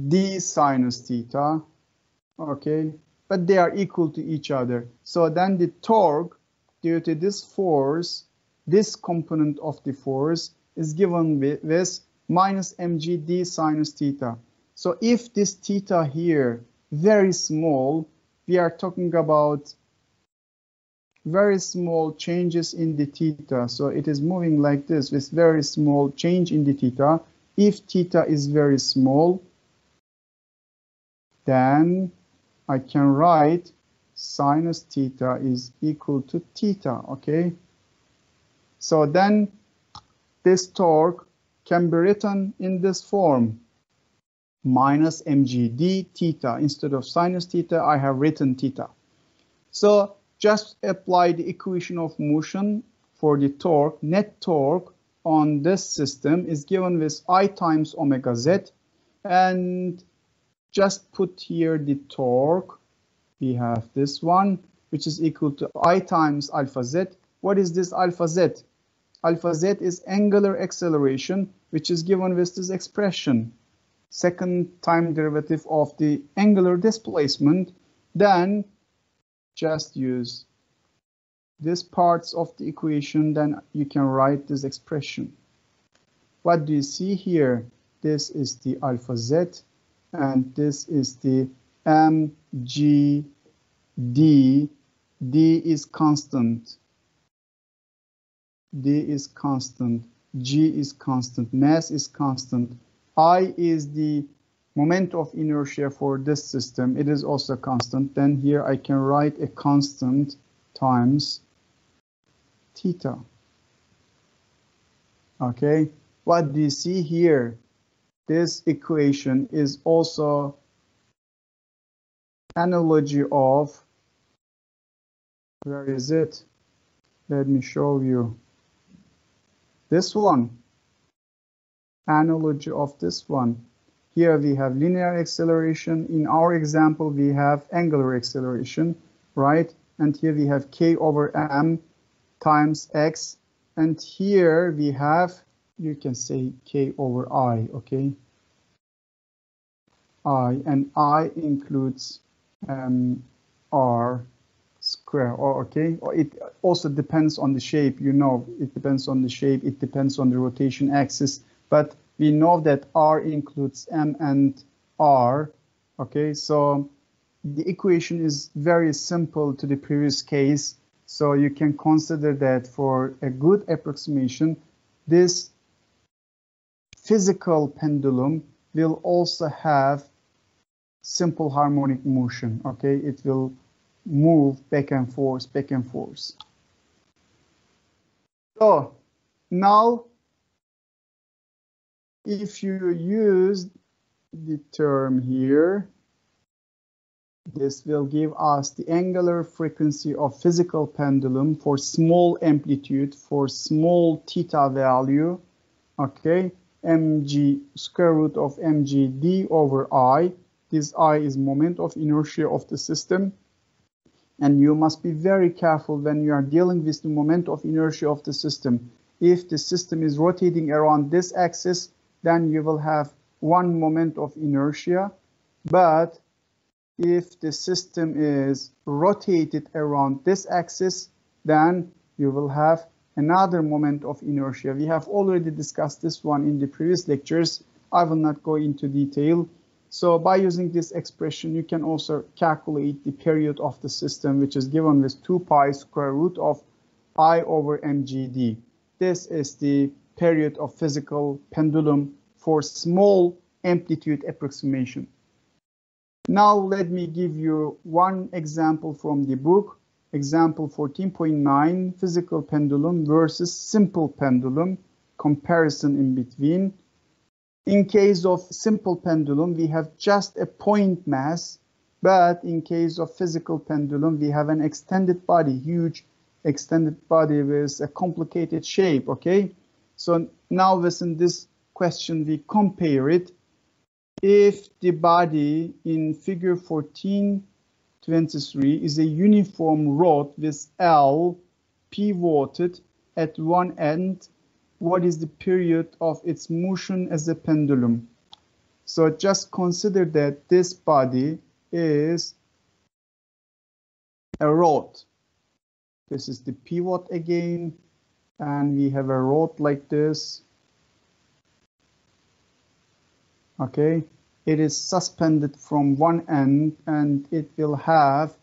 d sinus theta. Okay, but they are equal to each other. So then the torque due to this force, this component of the force, is given with minus mg d sinus theta. So if this theta here very small, we are talking about very small changes in the theta. So it is moving like this with very small change in the theta. If theta is very small, then I can write sinus theta is equal to theta. Okay, so then this torque can be written in this form, minus mg d theta. Instead of sinus theta, I have written theta. So just apply the equation of motion for the torque. Net torque on this system is given with I times omega z, and just put here the torque. We have this one, which is equal to I times alpha z. What is this alpha z? Alpha z is angular acceleration, which is given with this expression, second time derivative of the angular displacement. Then just use these parts of the equation, then you can write this expression. What do you see here? This is the alpha z, and this is the mg d. D is constant. D is constant. G is constant. Mass is constant. I is the moment of inertia for this system. It is also constant. Then here I can write a constant times theta. Okay, what do you see here? This equation is also analogy of, where is it? Let me show you. This one, analogy of this one. Here we have linear acceleration. In our example, we have angular acceleration, right? And here we have k over m times x. And here we have, you can say k over I, okay? I, and I includes r square, or okay? Or it also depends on the shape, you know, it depends on the shape, it depends on the rotation axis, but we know that r includes m and r, okay? So the equation is very simple to the previous case, so you can consider that for a good approximation, this physical pendulum will also have simple harmonic motion, okay? It will move back and forth, back and forth. So now, if you use the term here, this will give us the angular frequency of physical pendulum for small amplitude, for small theta value, okay? mg square root of mg d over I. This I is moment of inertia of the system. And you must be very careful when you are dealing with the moment of inertia of the system. If the system is rotating around this axis, then you will have one moment of inertia. But if the system is rotated around this axis, then you will have another moment of inertia. We have already discussed this one in the previous lectures. I will not go into detail. So by using this expression, you can also calculate the period of the system, which is given with 2 pi square root of I over mgd. This is the period of physical pendulum for small amplitude approximation. Now let me give you one example from the book. Example 14.9, physical pendulum versus simple pendulum, comparison in between. In case of simple pendulum, we have just a point mass, but in case of physical pendulum, we have an extended body, huge extended body with a complicated shape, okay? So now within this question, we compare it. If the body in figure 14.23 is a uniform rod with L pivoted at one end, what is the period of its motion as a pendulum? So just consider that this body is a rod. This is the pivot again, and we have a rod like this. Okay, it is suspended from one end, and it will have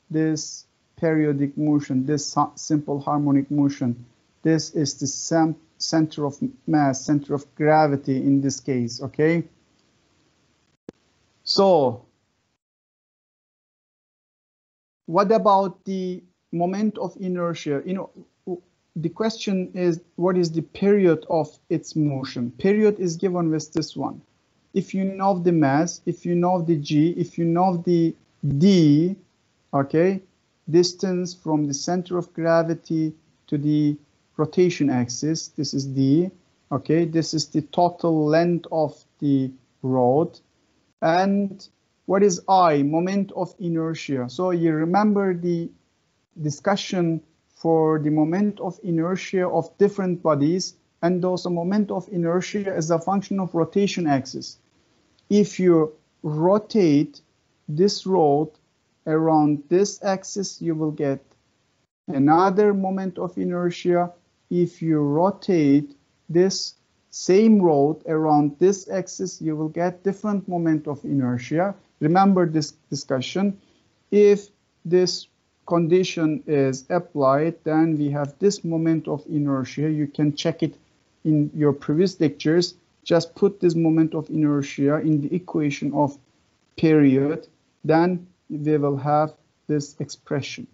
this periodic motion, this simple harmonic motion. This is the center of mass, center of gravity in this case, okay? So, what about the moment of inertia? You know, the question is, what is the period of its motion? Period is given with this one. If you know the mass, if you know the g, if you know the d, okay, distance from the center of gravity to the rotation axis, this is d, okay, this is the total length of the rod. And what is I? Moment of inertia. So you remember the discussion for the moment of inertia of different bodies, and also moment of inertia as a function of rotation axis. If you rotate this rod around this axis, you will get another moment of inertia. If you rotate this same rod around this axis, you will get different moment of inertia. Remember this discussion. If this condition is applied, then we have this moment of inertia. You can check it in your previous lectures. Just put this moment of inertia in the equation of period, then we will have this expression.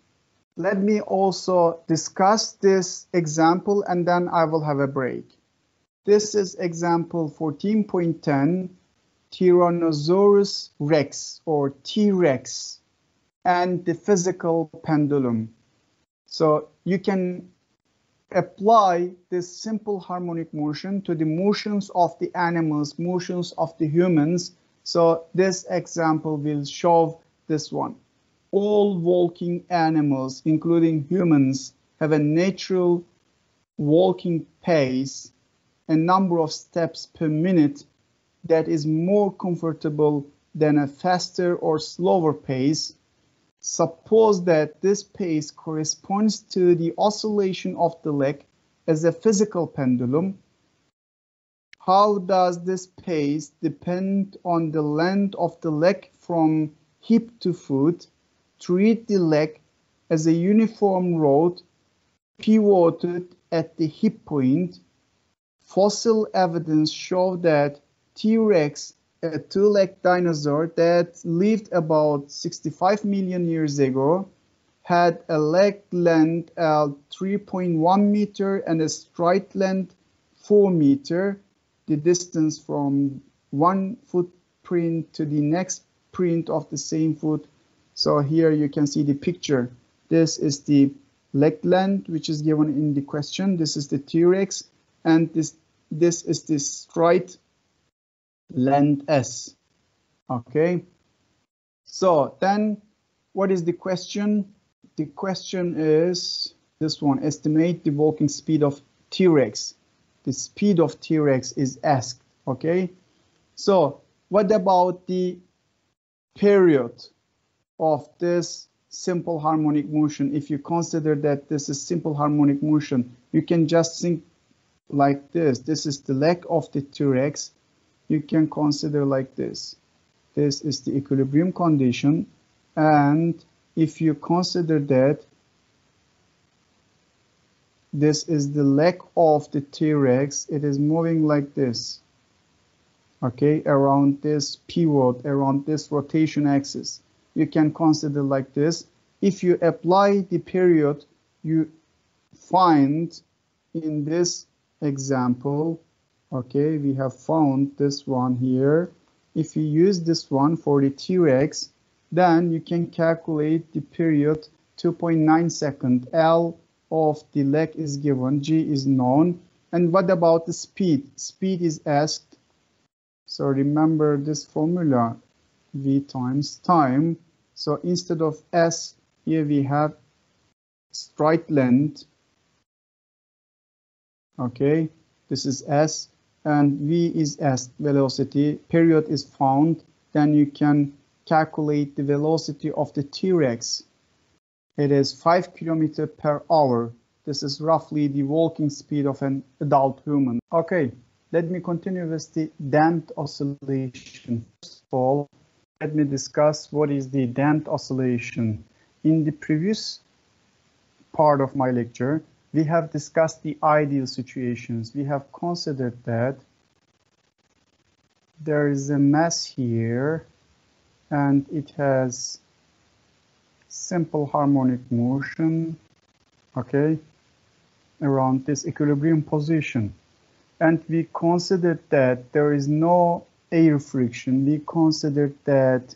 Let me also discuss this example and then I will have a break. This is example 14.10, Tyrannosaurus Rex or T-Rex and the physical pendulum. So you can apply this simple harmonic motion to the motions of the animals, motions of the humans. So this example will show this one. All walking animals, including humans, have a natural walking pace, a number of steps per minute that is more comfortable than a faster or slower pace. Suppose that this pace corresponds to the oscillation of the leg as a physical pendulum. How does this pace depend on the length of the leg from hip to foot? Treat the leg as a uniform rod pivoted at the hip point. Fossil evidence shows that T-Rex, a two-legged dinosaur that lived about 65 million years ago, had a leg length of 3.1 meter and a stride length 4 meter. The distance from one footprint to the next print of the same foot. So here you can see the picture. This is the leg length, which is given in the question. This is the T-Rex, and this is the stride length S. Okay. So then, what is the question? The question is this one: estimate the walking speed of T-Rex. The speed of T-Rex is asked. Okay. So what about the period of this simple harmonic motion? If you consider that this is simple harmonic motion, you can just think like this. This is the leg of the T-Rex. You can consider like this. This is the equilibrium condition. And if you consider that this is the leg of the T-Rex, it is moving like this. Okay, around this pivot, around this rotation axis. You can consider like this. If you apply the period, you find in this example, okay, we have found this one here. If you use this one for the T-Rex, then you can calculate the period 2.9 seconds. L of the leg is given, G is known. And what about the speed? Speed is asked. So remember this formula, V times time. So instead of S, here we have stride length. Okay, this is S, and V is S, velocity. Period is found. Then you can calculate the velocity of the T-Rex. It is 5 km per hour. This is roughly the walking speed of an adult human. Okay, let me continue with the damped oscillation. First of all, let me discuss what is the damped oscillation. In the previous part of my lecture, we have discussed the ideal situations. We have considered that there is a mass here and it has simple harmonic motion, okay, around this equilibrium position. And we considered that there is no air friction. We considered that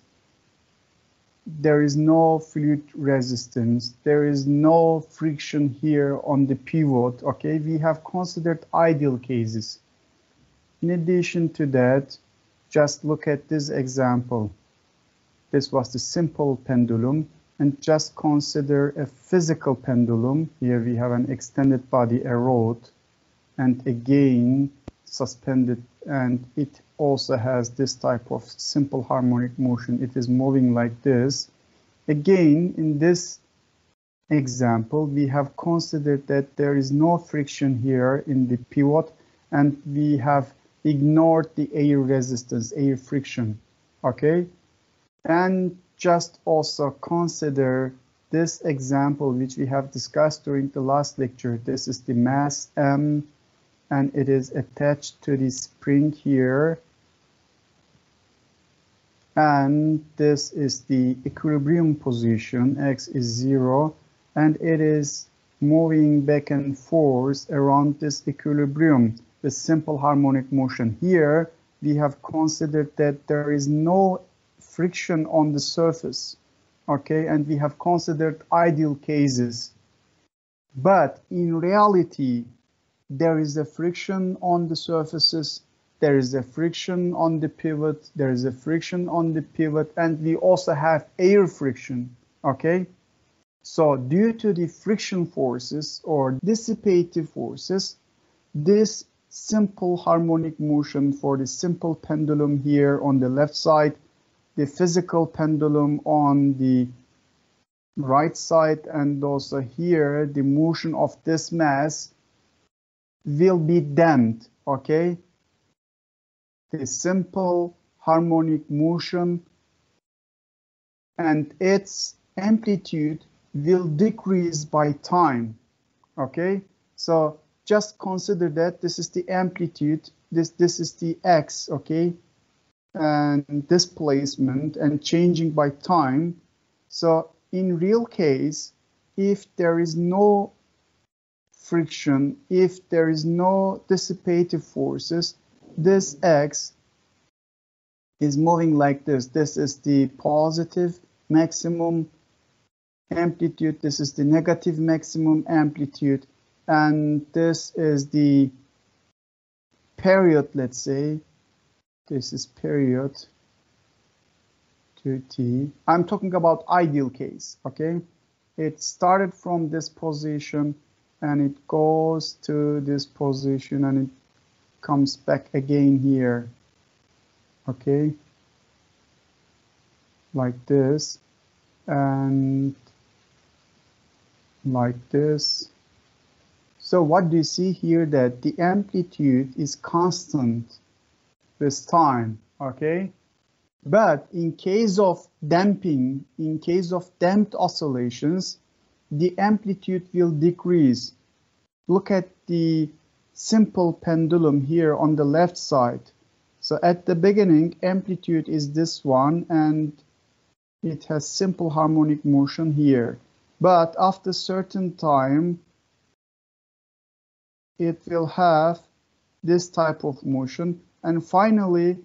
there is no fluid resistance. There is no friction here on the pivot. Okay, we have considered ideal cases. In addition to that, just look at this example. This was the simple pendulum, and just consider a physical pendulum. Here we have an extended body, a rod, and again suspended, and it also has this type of simple harmonic motion. It is moving like this. Again, in this example, we have considered that there is no friction here in the pivot, and we have ignored the air resistance, air friction, okay? And just also consider this example, which we have discussed during the last lecture. This is the mass M, and it is attached to the spring here. And this is the equilibrium position, X is 0. and it is moving back and forth around this equilibrium with simple harmonic motion. Here we have considered that there is no friction on the surface, okay, and we have considered ideal cases. But in reality, there is a friction on the surfaces, there is a friction on the pivot, there is a friction on the pivot, and we also have air friction, okay? So due to the friction forces or dissipative forces, this simple harmonic motion for the simple pendulum here on the left side, the physical pendulum on the right side, and also here the motion of this mass will be damped, okay? The simple harmonic motion and its amplitude will decrease by time, okay? So just consider that this is the amplitude, this is the x, okay? And displacement and changing by time. So in real case, if there is no friction, if there is no dissipative forces, this x is moving like this. This is the positive maximum amplitude, this is the negative maximum amplitude, and this is the period, let's say. This is period 2t. I'm talking about ideal case, okay? It started from this position and it goes to this position and it comes back again here, okay? Like this and like this. So what do you see here? That the amplitude is constant with time, okay? But in case of damping, in case of damped oscillations, the amplitude will decrease. Look at the simple pendulum here on the left side. So at the beginning, amplitude is this one, and it has simple harmonic motion here. But after certain time, it will have this type of motion, and finally,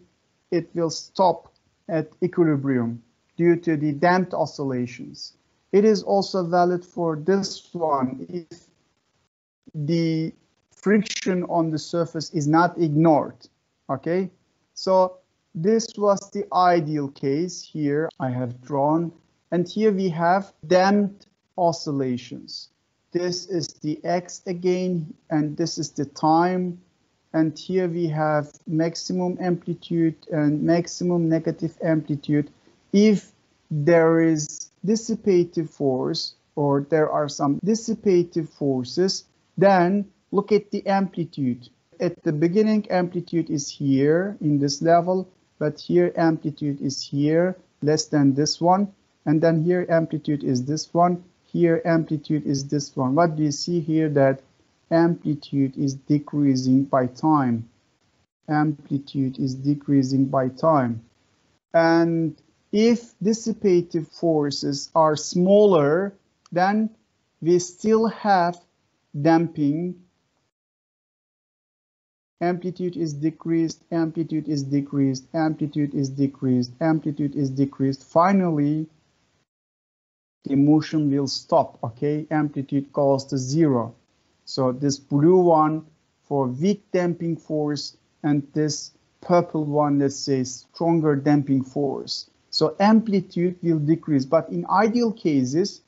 it will stop at equilibrium due to the damped oscillations. It is also valid for this one if the friction on the surface is not ignored, okay? So this was the ideal case here I have drawn, and here we have damped oscillations. This is the x again, and this is the time. And here we have maximum amplitude and maximum negative amplitude. If there is dissipative force or there are some dissipative forces, then look at the amplitude. At the beginning, amplitude is here in this level, but here amplitude is here, less than this one. And then here amplitude is this one, here amplitude is this one. What do you see here? That amplitude is decreasing by time. Amplitude is decreasing by time. And if dissipative forces are smaller, then we still have damping. Amplitude is decreased, amplitude is decreased, amplitude is decreased, amplitude is decreased. Finally, the motion will stop, okay? Amplitude goes to 0. So this blue one for weak damping force, and this purple one, let's say, stronger damping force. So amplitude will decrease, but in ideal cases,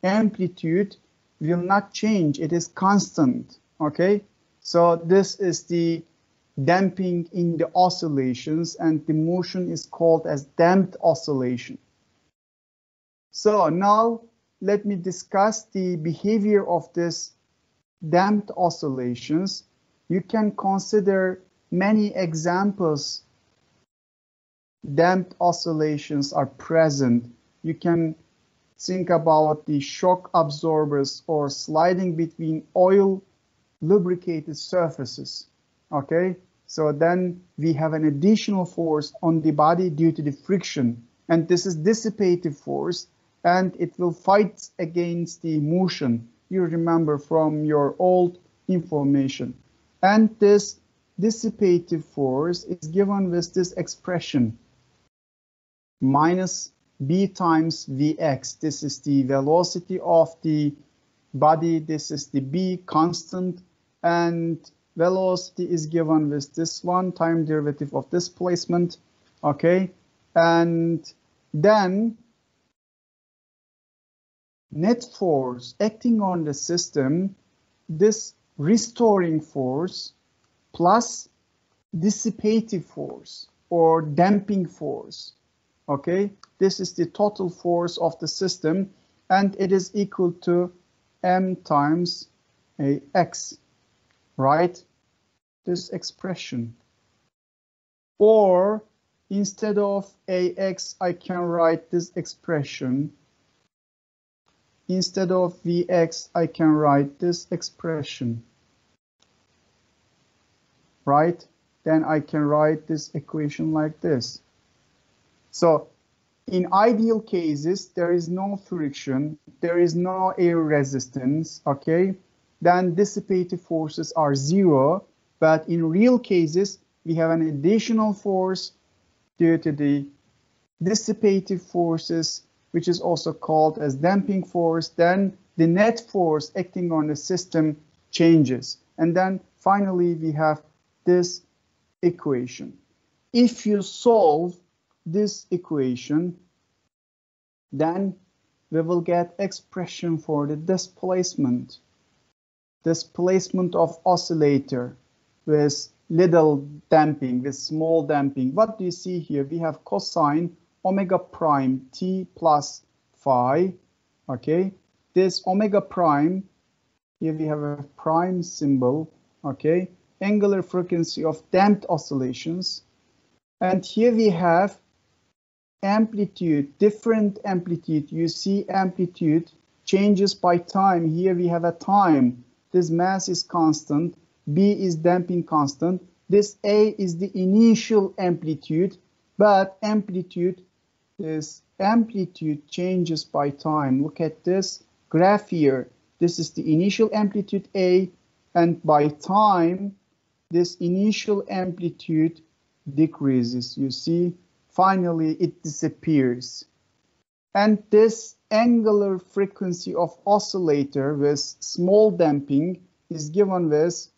amplitude will not change. It is constant, okay? So this is the damping in the oscillations, and the motion is called as damped oscillation. So now let me discuss the behavior of this damped oscillations. You can consider many examples. Damped oscillations are present. You can think about the shock absorbers or sliding between oil lubricated surfaces, okay? So then we have an additional force on the body due to the friction, and this is dissipative force. and it will fight against the motion. You remember from your old information. And this dissipative force is given with this expression, minus b times vx. This is the velocity of the body. This is the b constant, and velocity is given with this one, time derivative of displacement. Okay, and then net force acting on the system, this restoring force plus dissipative force or damping force. Okay, this is the total force of the system, and it is equal to m times ax, right? This expression. Or instead of ax, I can write this expression. Instead of vx, I can write this expression, right? Then I can write this equation like this. So in ideal cases, there is no friction, there is no air resistance, okay? Then dissipative forces are zero, but in real cases, we have an additional force due to the dissipative forces, which is also called as damping force. Then the net force acting on the system changes. And then finally, we have this equation. If you solve this equation, then we will get expression for the displacement of oscillator with little damping, with small damping. What do you see here? We have cosine omega prime t plus phi. Okay, this omega prime, here we have a prime symbol. Okay, angular frequency of damped oscillations. And here we have amplitude, different amplitude. You see amplitude changes by time. Here we have a time. This mass is constant. B is damping constant. This A is the initial amplitude, but this amplitude changes by time. Look at this graph here. This is the initial amplitude A, and by time, this initial amplitude decreases. You see, finally it disappears. And this angular frequency of oscillator with small damping is given with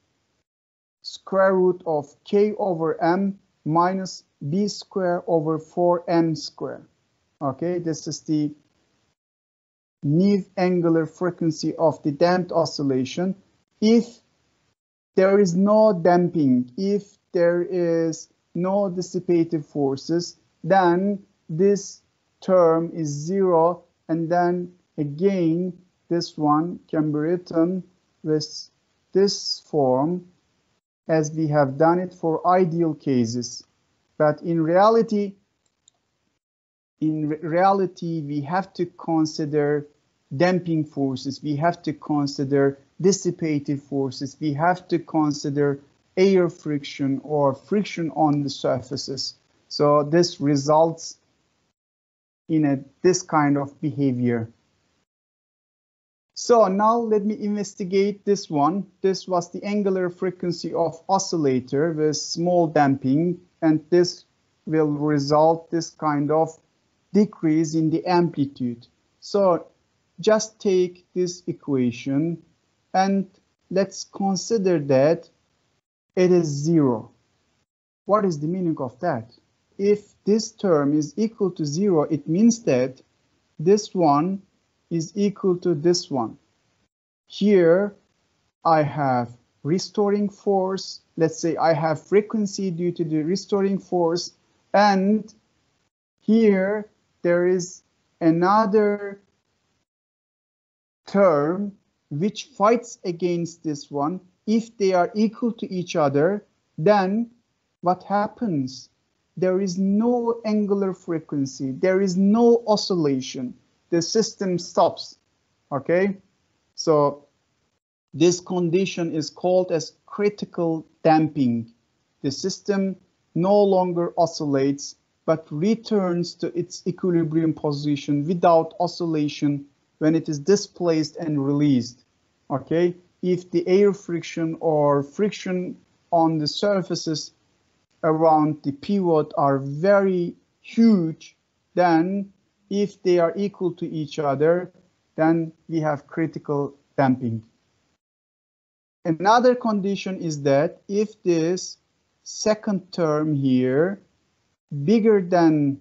square root of k over m minus b square over 4m square. Okay, this is the Neve angular frequency of the damped oscillation. If there is no damping, if there is no dissipative forces, then this term is zero, and then again this one can be written with this form as we have done it for ideal cases. But in reality we have to consider damping forces, we have to consider dissipative forces, we have to consider air friction or friction on the surfaces. So this results in this kind of behavior. So now let me investigate this one. This was the angular frequency of oscillator with small damping, and this will result this kind of decrease in the amplitude. So just take this equation and let's consider that it is zero. What is the meaning of that? If this term is equal to zero, it means that this one is equal to this one. Here I have restoring force. Let's say I have frequency due to the restoring force, and here there is another term which fights against this one. If they are equal to each other, then what happens? There is no angular frequency, there is no oscillation. The system stops. Okay, so this condition is called as critical damping. The system no longer oscillates, but returns to its equilibrium position without oscillation when it is displaced and released. Okay, if the air friction or friction on the surfaces around the pivot are very huge, then if they are equal to each other, then we have critical damping. Another condition is that if this second term here bigger than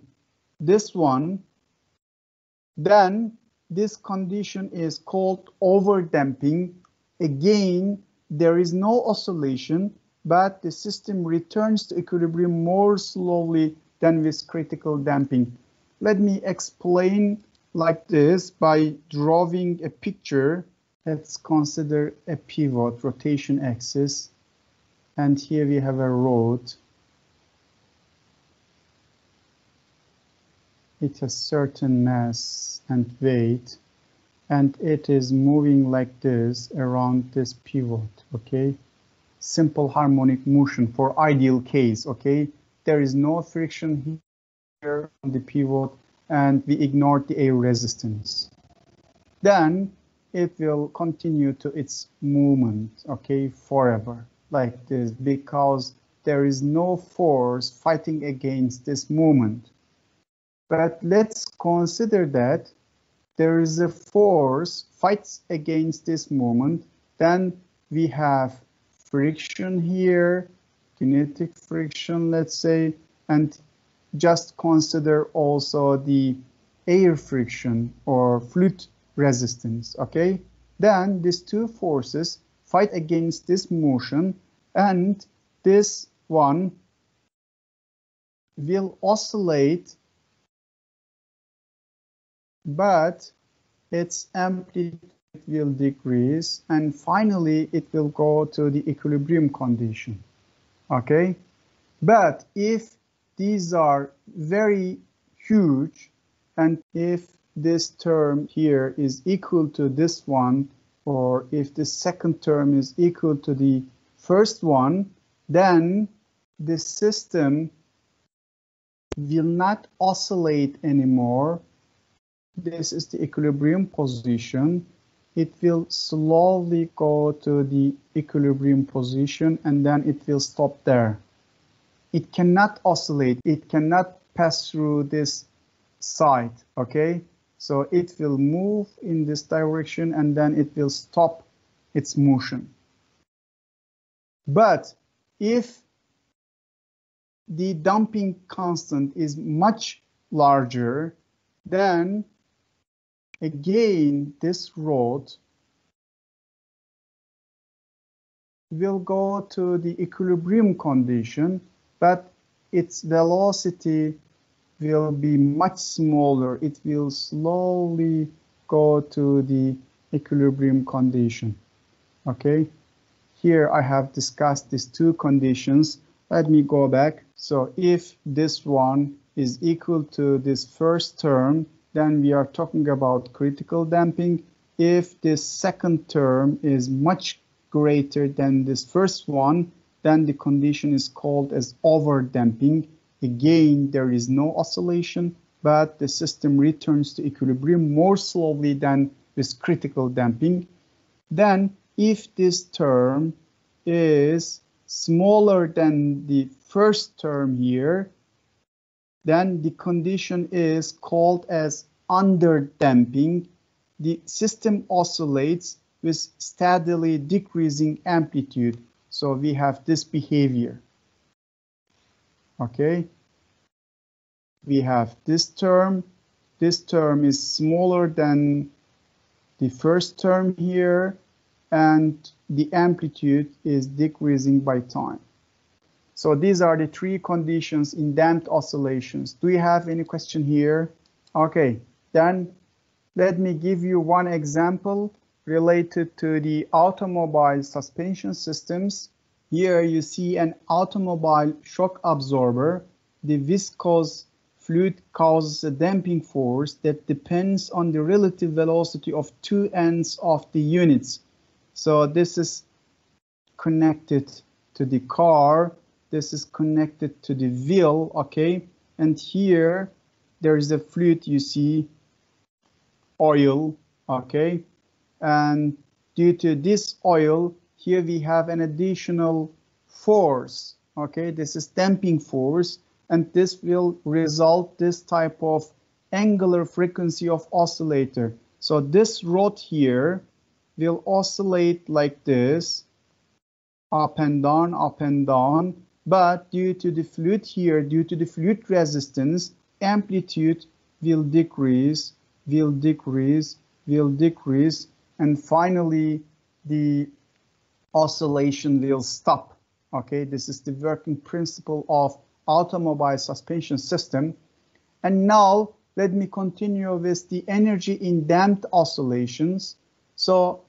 this one, then this condition is called overdamping. Again, there is no oscillation, but the system returns to equilibrium more slowly than with critical damping. Let me explain like this by drawing a picture. Let's consider a pivot, rotation axis, and here we have a rod. It has certain mass and weight, and it is moving like this around this pivot, okay? Simple harmonic motion for ideal case, okay? There is no friction here on the pivot, and we ignore the air resistance. Then it will continue to its movement, okay, forever, like this, because there is no force fighting against this movement. But let's consider that there is a force fights against this movement. Then we have friction here, kinetic friction, let's say, and just consider also the air friction or fluid resistance, okay? Then these two forces fight against this motion, and this one will oscillate, but its amplitude will decrease, and finally it will go to the equilibrium condition, okay? But if these are very huge, and if this term here is equal to this one, or if the second term is equal to the first one, then the system will not oscillate anymore. This is the equilibrium position. It will slowly go to the equilibrium position, and then it will stop there. It cannot oscillate. It cannot pass through this side, okay? So it will move in this direction, and then it will stop its motion. But if the damping constant is much larger, then again this rod will go to the equilibrium condition, but its velocity will be much smaller. It will slowly go to the equilibrium condition. Okay, here I have discussed these two conditions. Let me go back. So if this one is equal to this first term, then we are talking about critical damping. If this second term is much greater than this first one, then the condition is called as overdamping. Again, there is no oscillation, but the system returns to equilibrium more slowly than with critical damping. Then, if this term is smaller than the first term here, then the condition is called as underdamping. The system oscillates with steadily decreasing amplitude. So we have this behavior. Okay, we have this term. This term is smaller than the first term here, and the amplitude is decreasing by time. So these are the three conditions in damped oscillations. Do you have any question here? Okay, then let me give you one example related to the automobile suspension systems. Here you see an automobile shock absorber. The viscous fluid causes a damping force that depends on the relative velocity of two ends of the units. So this is connected to the car. This is connected to the wheel, okay? and here there is a fluid, you see, oil, okay? And due to this oil, here we have an additional force, okay? This is damping force, and this will result this type of angular frequency of oscillator. So this rod here will oscillate like this, up and down, but due to the fluid here, due to the fluid resistance, amplitude will decrease, and finally the oscillation will stop. Okay, this is the working principle of automobile suspension system. And now let me continue with the energy in damped oscillations. So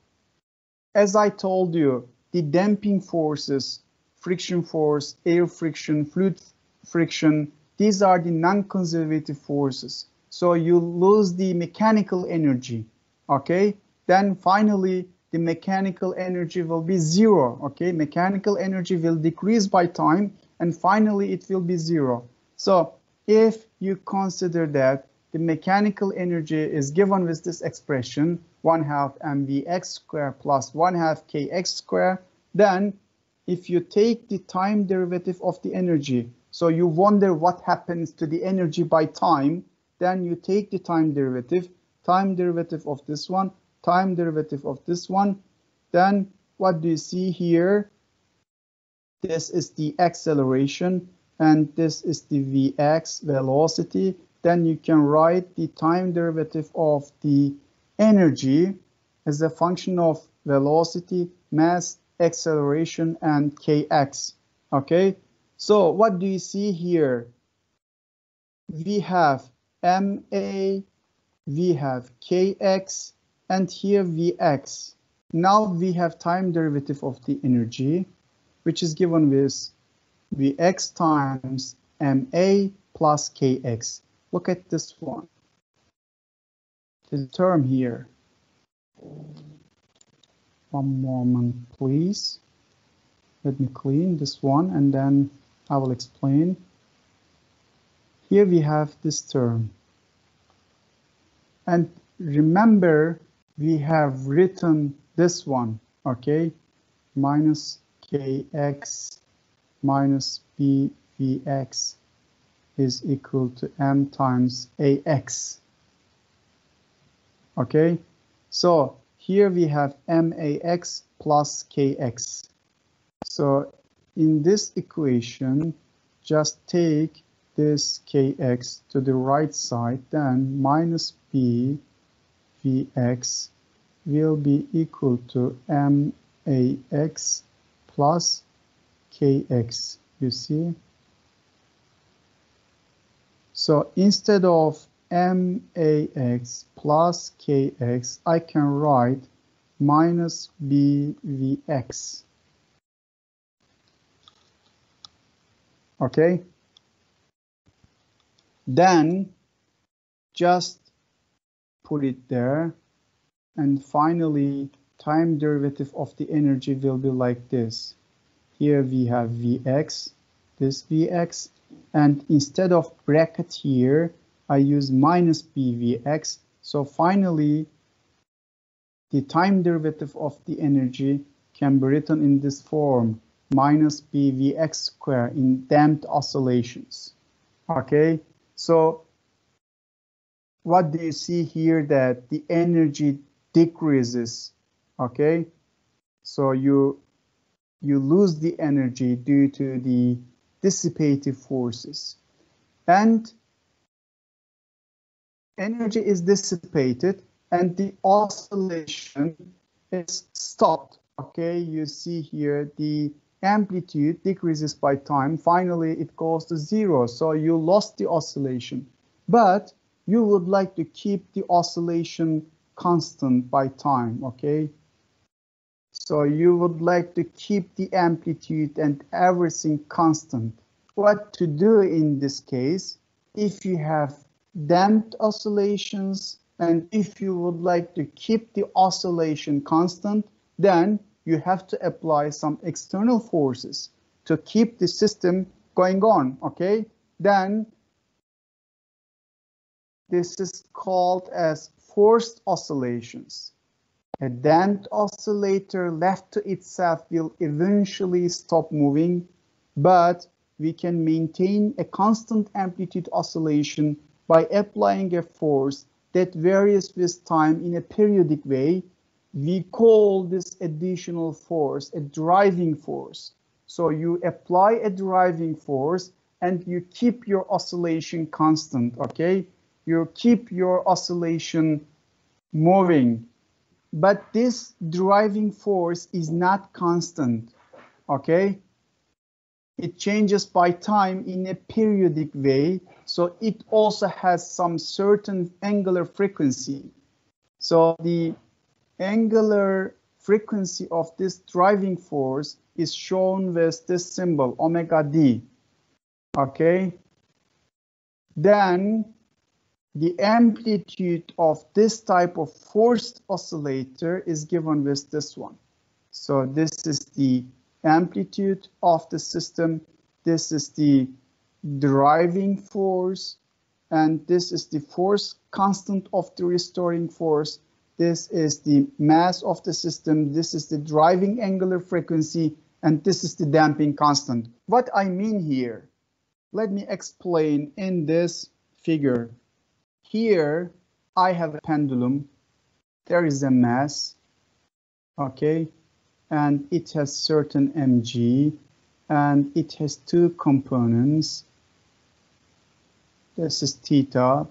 as I told you, the damping forces, friction force, air friction, fluid friction, these are the non-conservative forces. So you lose the mechanical energy, okay? Then finally, the mechanical energy will be zero, okay? Mechanical energy will decrease by time, and finally it will be zero. So if you consider that the mechanical energy is given with this expression, 1/2 mvx squared plus 1/2 kx squared, then if you take the time derivative of the energy, so you wonder what happens to the energy by time, then you take the time derivative of this one, time derivative of this one, then what do you see here? This is the acceleration, and this is the Vx velocity. Then you can write the time derivative of the energy as a function of velocity, mass, acceleration, and kx. Okay, so what do you see here? We have ma, we have kx, and here vx. Now we have time derivative of the energy, which is given with vx times ma plus kx. Look at this one, the term here. One moment, please. Let me clean this one, and then I will explain. Here we have this term. And remember, we have written this one, okay? Minus kx minus bvx is equal to m times ax. Okay, so here we have max plus kx. So in this equation, just take this kx to the right side, then minus b vx will be equal to max plus kx, you see? So instead of max plus kx, I can write minus bvx. Okay? Then just put it there, and finally time derivative of the energy will be like this. Here we have vx, this vx, and instead of bracket here, I use minus bvx. So finally, the time derivative of the energy can be written in this form, minus bvx squared in damped oscillations. Okay, so what do you see here? That the energy decreases. Okay, so you lose the energy due to the dissipative forces, and energy is dissipated and the oscillation is stopped. Okay, you see here the amplitude decreases by time. Finally, it goes to zero. So you lost the oscillation, but you would like to keep the oscillation constant by time. Okay, so you would like to keep the amplitude and everything constant. What to do in this case? If you have damped oscillations and if you would like to keep the oscillation constant, then you have to apply some external forces to keep the system going on, okay? Then This is called as forced oscillations. A damped oscillator left to itself will eventually stop moving, but we can maintain a constant amplitude oscillation by applying a force that varies with time in a periodic way. We call this additional force a driving force. So you apply a driving force and you keep your oscillation constant, okay? You keep your oscillation moving. But this driving force is not constant, okay? It changes by time in a periodic way, so it also has some certain angular frequency. So the angular frequency of this driving force is shown with this symbol, omega d, okay? Then the amplitude of this type of forced oscillator is given with this one. So this is the amplitude of the system, this is the driving force, and this is the force constant of the restoring force. This is the mass of the system, this is the driving angular frequency, and this is the damping constant. What I mean here, let me explain in this figure. Here, I have a pendulum, there is a mass, okay, and it has certain mg, and it has two components. This is theta,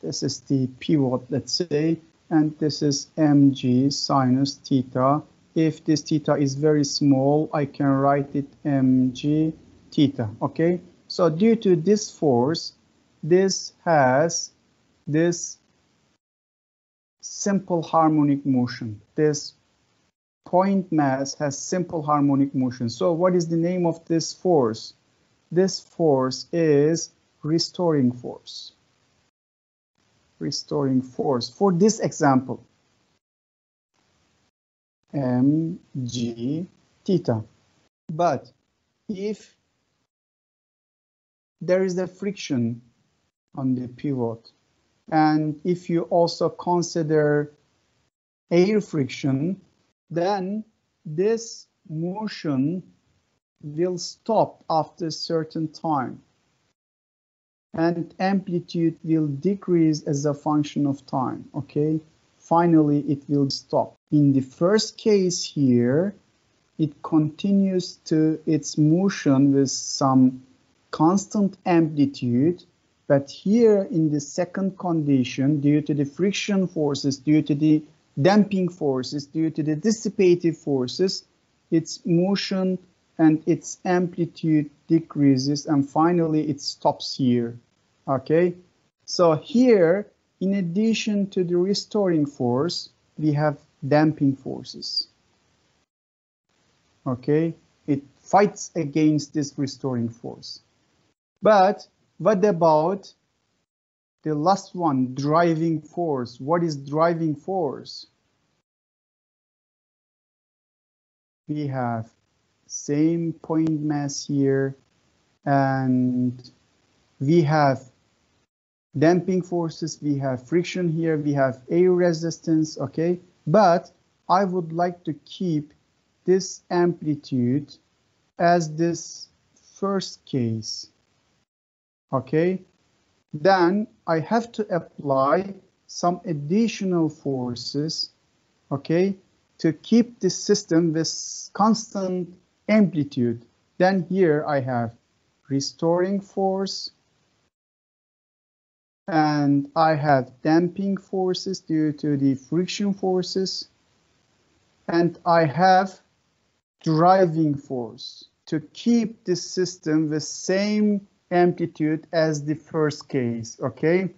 this is the pivot, let's say, and this is mg sinus theta. If this theta is very small, I can write it mg theta, okay? So due to this force, this has this simple harmonic motion. This point mass has simple harmonic motion. So what is the name of this force? This force is restoring force. Restoring force for this example, mg theta. But if there is a friction on the pivot, and if you also consider air friction, then this motion will stop after a certain time, and amplitude will decrease as a function of time, okay? Finally, it will stop. In the first case here, it continues to its motion with some constant amplitude, but here in the second condition, due to the friction forces, due to the damping forces, due to the dissipative forces, its motion and its amplitude decreases, and finally it stops here, okay? So here, in addition to the restoring force, we have damping forces, okay? It fights against this restoring force. But what about the last one, driving force? What is driving force? We have same point mass here, and we have damping forces, we have friction here, we have air resistance, okay? But I would like to keep this amplitude as this first case, okay? Then I have to apply some additional forces, okay, to keep this system with constant amplitude. Then here I have restoring force, and I have damping forces due to the friction forces, and I have driving force to keep this system with same amplitude as the first case, okay?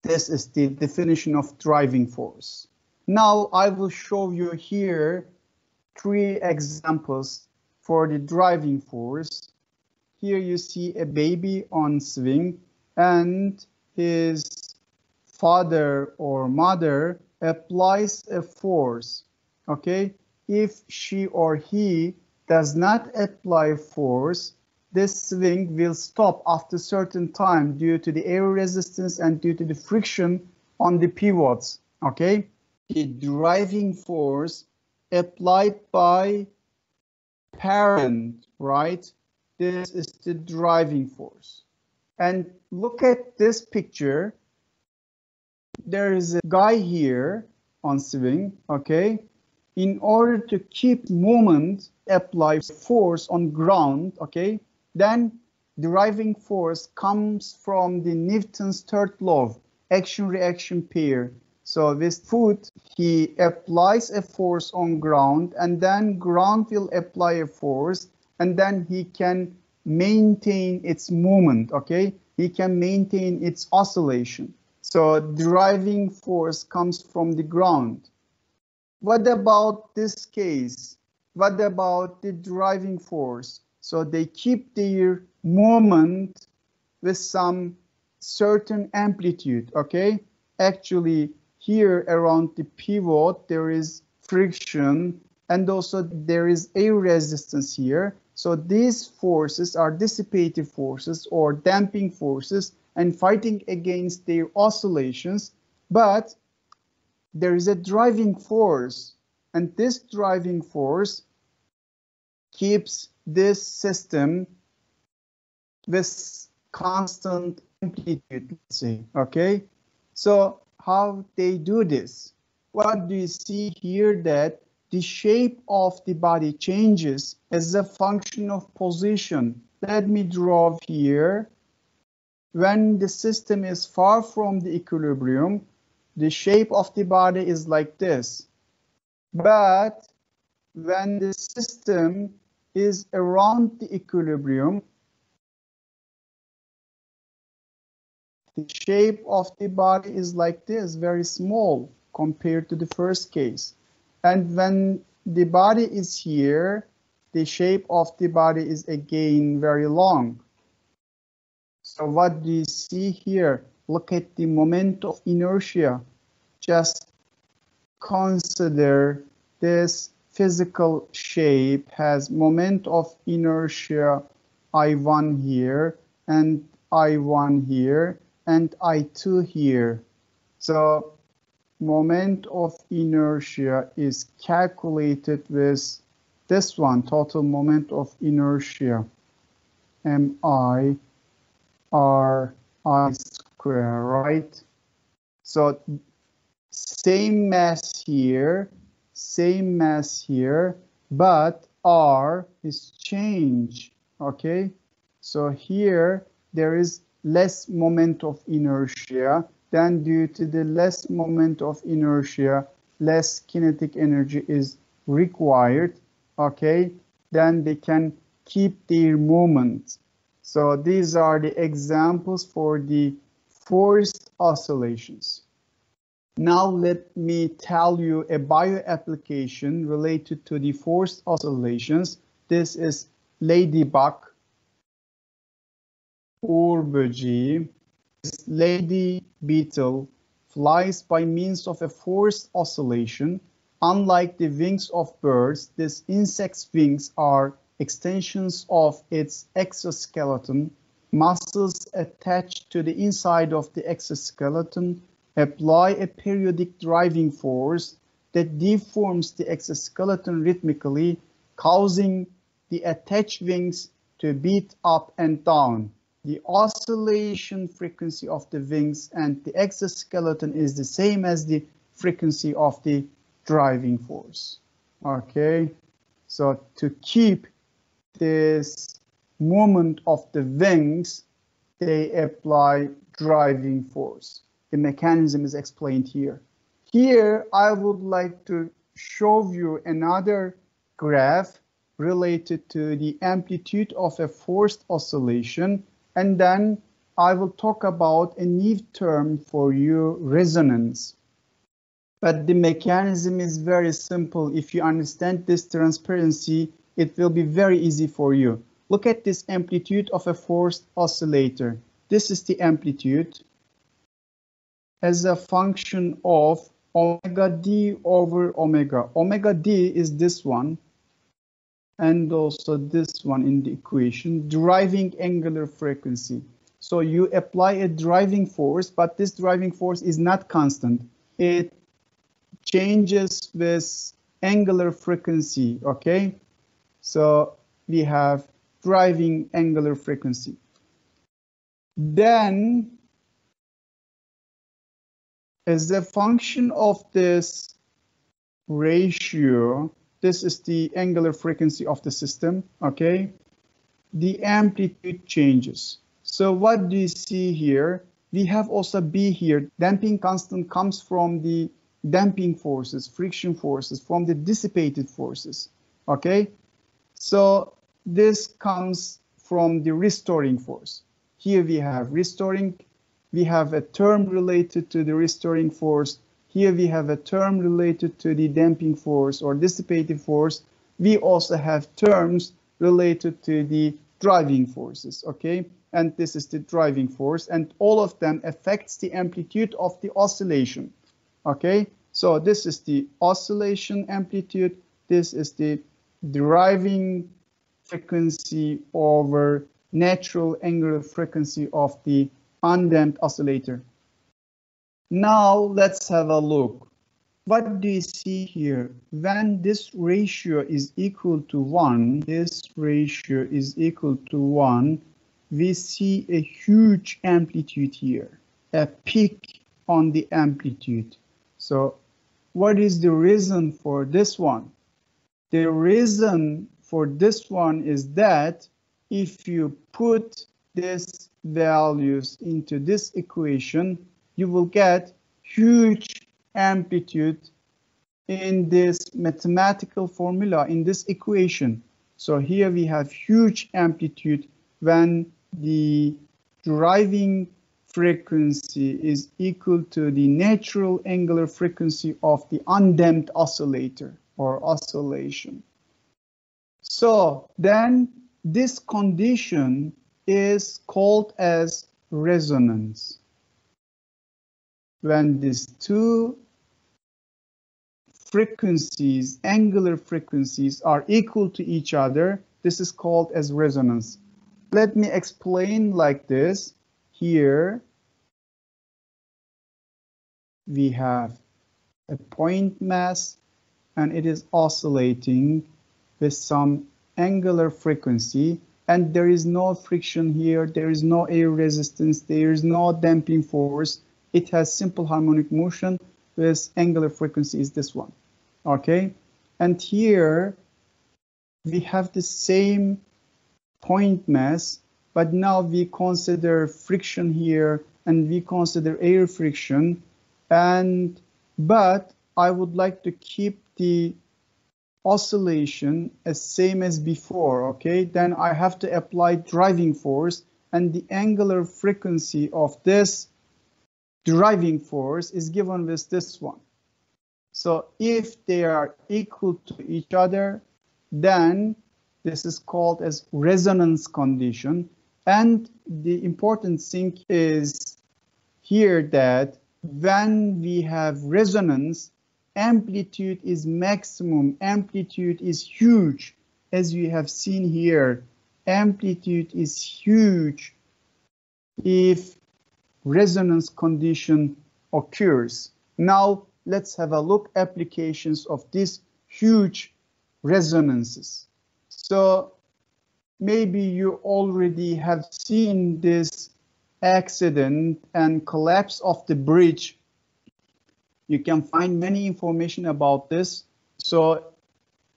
This is the definition of driving force. Now I will show you here 3 examples for the driving force. Here you see a baby on swing, and his father or mother applies a force, okay? If she or he does not apply force, this swing will stop after certain time due to the air resistance and due to the friction on the pivots, okay? The driving force applied by parent, right? This is the driving force. And look at this picture. There is a guy here on swing, okay? In order to keep movement, apply force on ground, okay? Then driving force comes from the Newton's third law, action-reaction pair. So with foot, he applies a force on ground, and then ground will apply a force, and then he can maintain its movement, okay? He can maintain its oscillation. So driving force comes from the ground. What about this case? What about the driving force? So they keep their moment with some certain amplitude, okay? Actually, here around the pivot, there is friction, and also there is air resistance here. So these forces are dissipative forces or damping forces and fighting against their oscillations, but there is a driving force, and this driving force keeps this system with constant amplitude, let's say, okay? So how they do this? What do you see here? That the shape of the body changes as a function of position. Let me draw here. When the system is far from the equilibrium, the shape of the body is like this. But when the system is around the equilibrium, the shape of the body is like this, very small compared to the first case. And when the body is here, the shape of the body is again very long. So what do you see here? Look at the moment of inertia. Just consider this physical shape has moment of inertia I1 here and I1 here and I2 here. So moment of inertia is calculated with this one, total moment of inertia, MI R I square, right? So same mass here, but R is change, okay? So here there is less moment of inertia. Then due to the less moment of inertia, less kinetic energy is required, okay? Then they can keep their movement. So these are the examples for the forced oscillations. Now let me tell you a bio application related to the forced oscillations. This is ladybug, uğur böceği. This lady beetle flies by means of a forced oscillation. Unlike the wings of birds, this insect's wings are extensions of its exoskeleton. Muscles attached to the inside of the exoskeleton apply a periodic driving force that deforms the exoskeleton rhythmically, causing the attached wings to beat up and down. The oscillation frequency of the wings and the exoskeleton is the same as the frequency of the driving force. Okay, so to keep this movement of the wings, they apply driving force. The mechanism is explained here. Here, I would like to show you another graph related to the amplitude of a forced oscillation, and then I will talk about a new term for you, resonance. But the mechanism is very simple. If you understand this transparency, it will be very easy for you. Look at this amplitude of a forced oscillator. This is the amplitude as a function of omega d over omega. Omega d is this one, and also this one in the equation, driving angular frequency. So you apply a driving force, but this driving force is not constant. It changes with angular frequency, okay? So we have driving angular frequency. Then, as a function of this ratio, this is the angular frequency of the system, okay? The amplitude changes. So what do you see here? We have also B here. Damping constant comes from the damping forces, friction forces, from the dissipated forces, okay? So this comes from the restoring force. Here we have restoring, we have a term related to the restoring force. Here we have a term related to the damping force or dissipative force. We also have terms related to the driving forces, okay? And this is the driving force, and all of them affects the amplitude of the oscillation, okay? So this is the oscillation amplitude, this is the driving frequency over natural angular frequency of the undamped oscillator. Now let's have a look. What do you see here? When this ratio is equal to 1, this ratio is equal to 1, we see a huge amplitude here, a peak on the amplitude. So what is the reason for this one? The reason for this one is that if you put these values into this equation, you will get huge amplitude in this mathematical formula, in this equation. So here we have huge amplitude when the driving frequency is equal to the natural angular frequency of the undamped oscillator or oscillation. So then this condition is called as resonance. When these two frequencies, angular frequencies, are equal to each other, this is called as resonance. Let me explain like this. Here we have a point mass and it is oscillating with some angular frequency, and there is no friction here, there is no air resistance, there is no damping force. It has simple harmonic motion with angular frequency is this one, okay? And here we have the same point mass, but now we consider friction here and we consider air friction, but I would like to keep the oscillation as same as before, okay? Then I have to apply driving force, and the angular frequency of this driving force is given with this one. So if they are equal to each other, then this is called as resonance condition. And the important thing is here that when we have resonance, amplitude is maximum, amplitude is huge. As you have seen here, amplitude is huge if resonance condition occurs. Now let's have a look applications of these huge resonances. So maybe you already have seen this accident and collapse of the bridge. You can find many information about this. So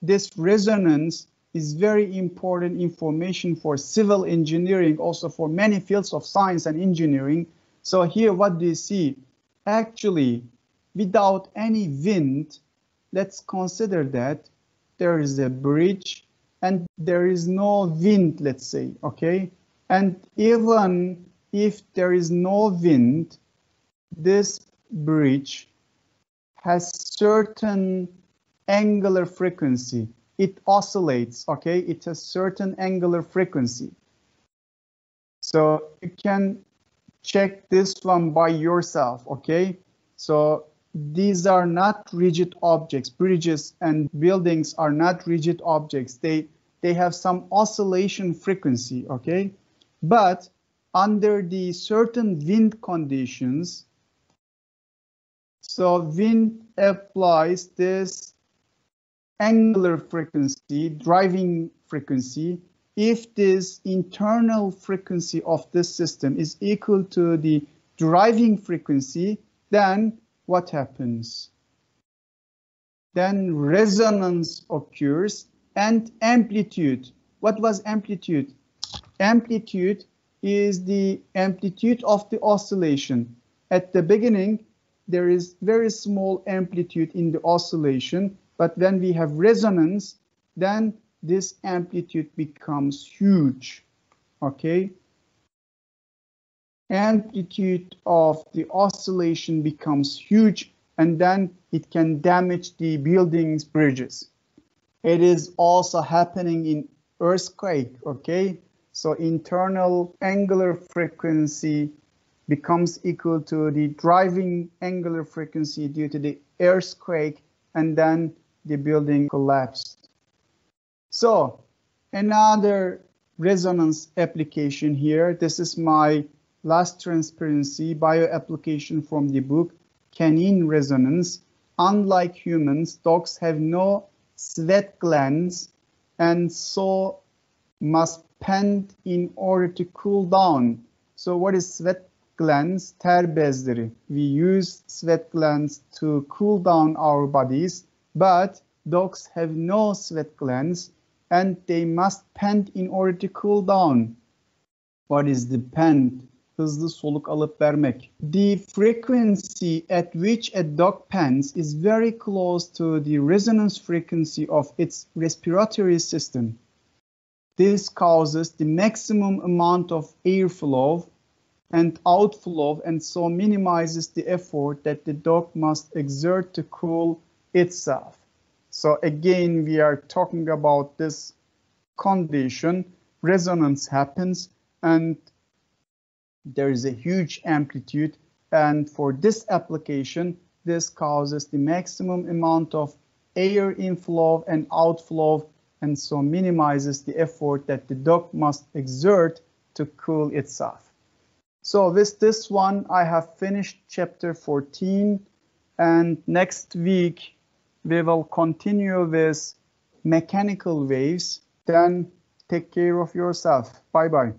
this resonance is very important information for civil engineering, also for many fields of science and engineering. So here, what do you see? Actually, without any wind, let's consider that there is a bridge and there is no wind, let's say, okay? And even if there is no wind, this bridge has certain angular frequency. It oscillates, okay? It has certain angular frequency. So you can check this one by yourself, okay? So these are not rigid objects. Bridges and buildings are not rigid objects. They they have some oscillation frequency, okay? But under the certain wind conditions, so wind applies this angular frequency, driving frequency. If this internal frequency of this system is equal to the driving frequency, then what happens? Then resonance occurs and amplitude. What was amplitude? Amplitude is the amplitude of the oscillation. At the beginning, there is very small amplitude in the oscillation, but when we have resonance, then this amplitude becomes huge, okay? Amplitude of the oscillation becomes huge, and then it can damage the buildings, bridges. It is also happening in earthquake, okay? So internal angular frequency becomes equal to the driving angular frequency due to the earthquake, and then the building collapsed. So another resonance application here. This is my last transparency bio application from the book, canine resonance. Unlike humans, dogs have no sweat glands and so must pant in order to cool down. So what is sweat glands? Ter bezleri. We use sweat glands to cool down our bodies, but dogs have no sweat glands and they must pant in order to cool down. What is the pant? Hızlı soluk alıp vermek. The frequency at which a dog pants is very close to the resonance frequency of its respiratory system. This causes the maximum amount of airflow and outflow, and so minimizes the effort that the dog must exert to cool itself. So again, we are talking about this condition. Resonance happens and there is a huge amplitude, and for this application, this causes the maximum amount of air inflow and outflow, and so minimizes the effort that the dog must exert to cool itself. So with this one, I have finished chapter 14, and next week we will continue with mechanical waves. Then take care of yourself. Bye-bye.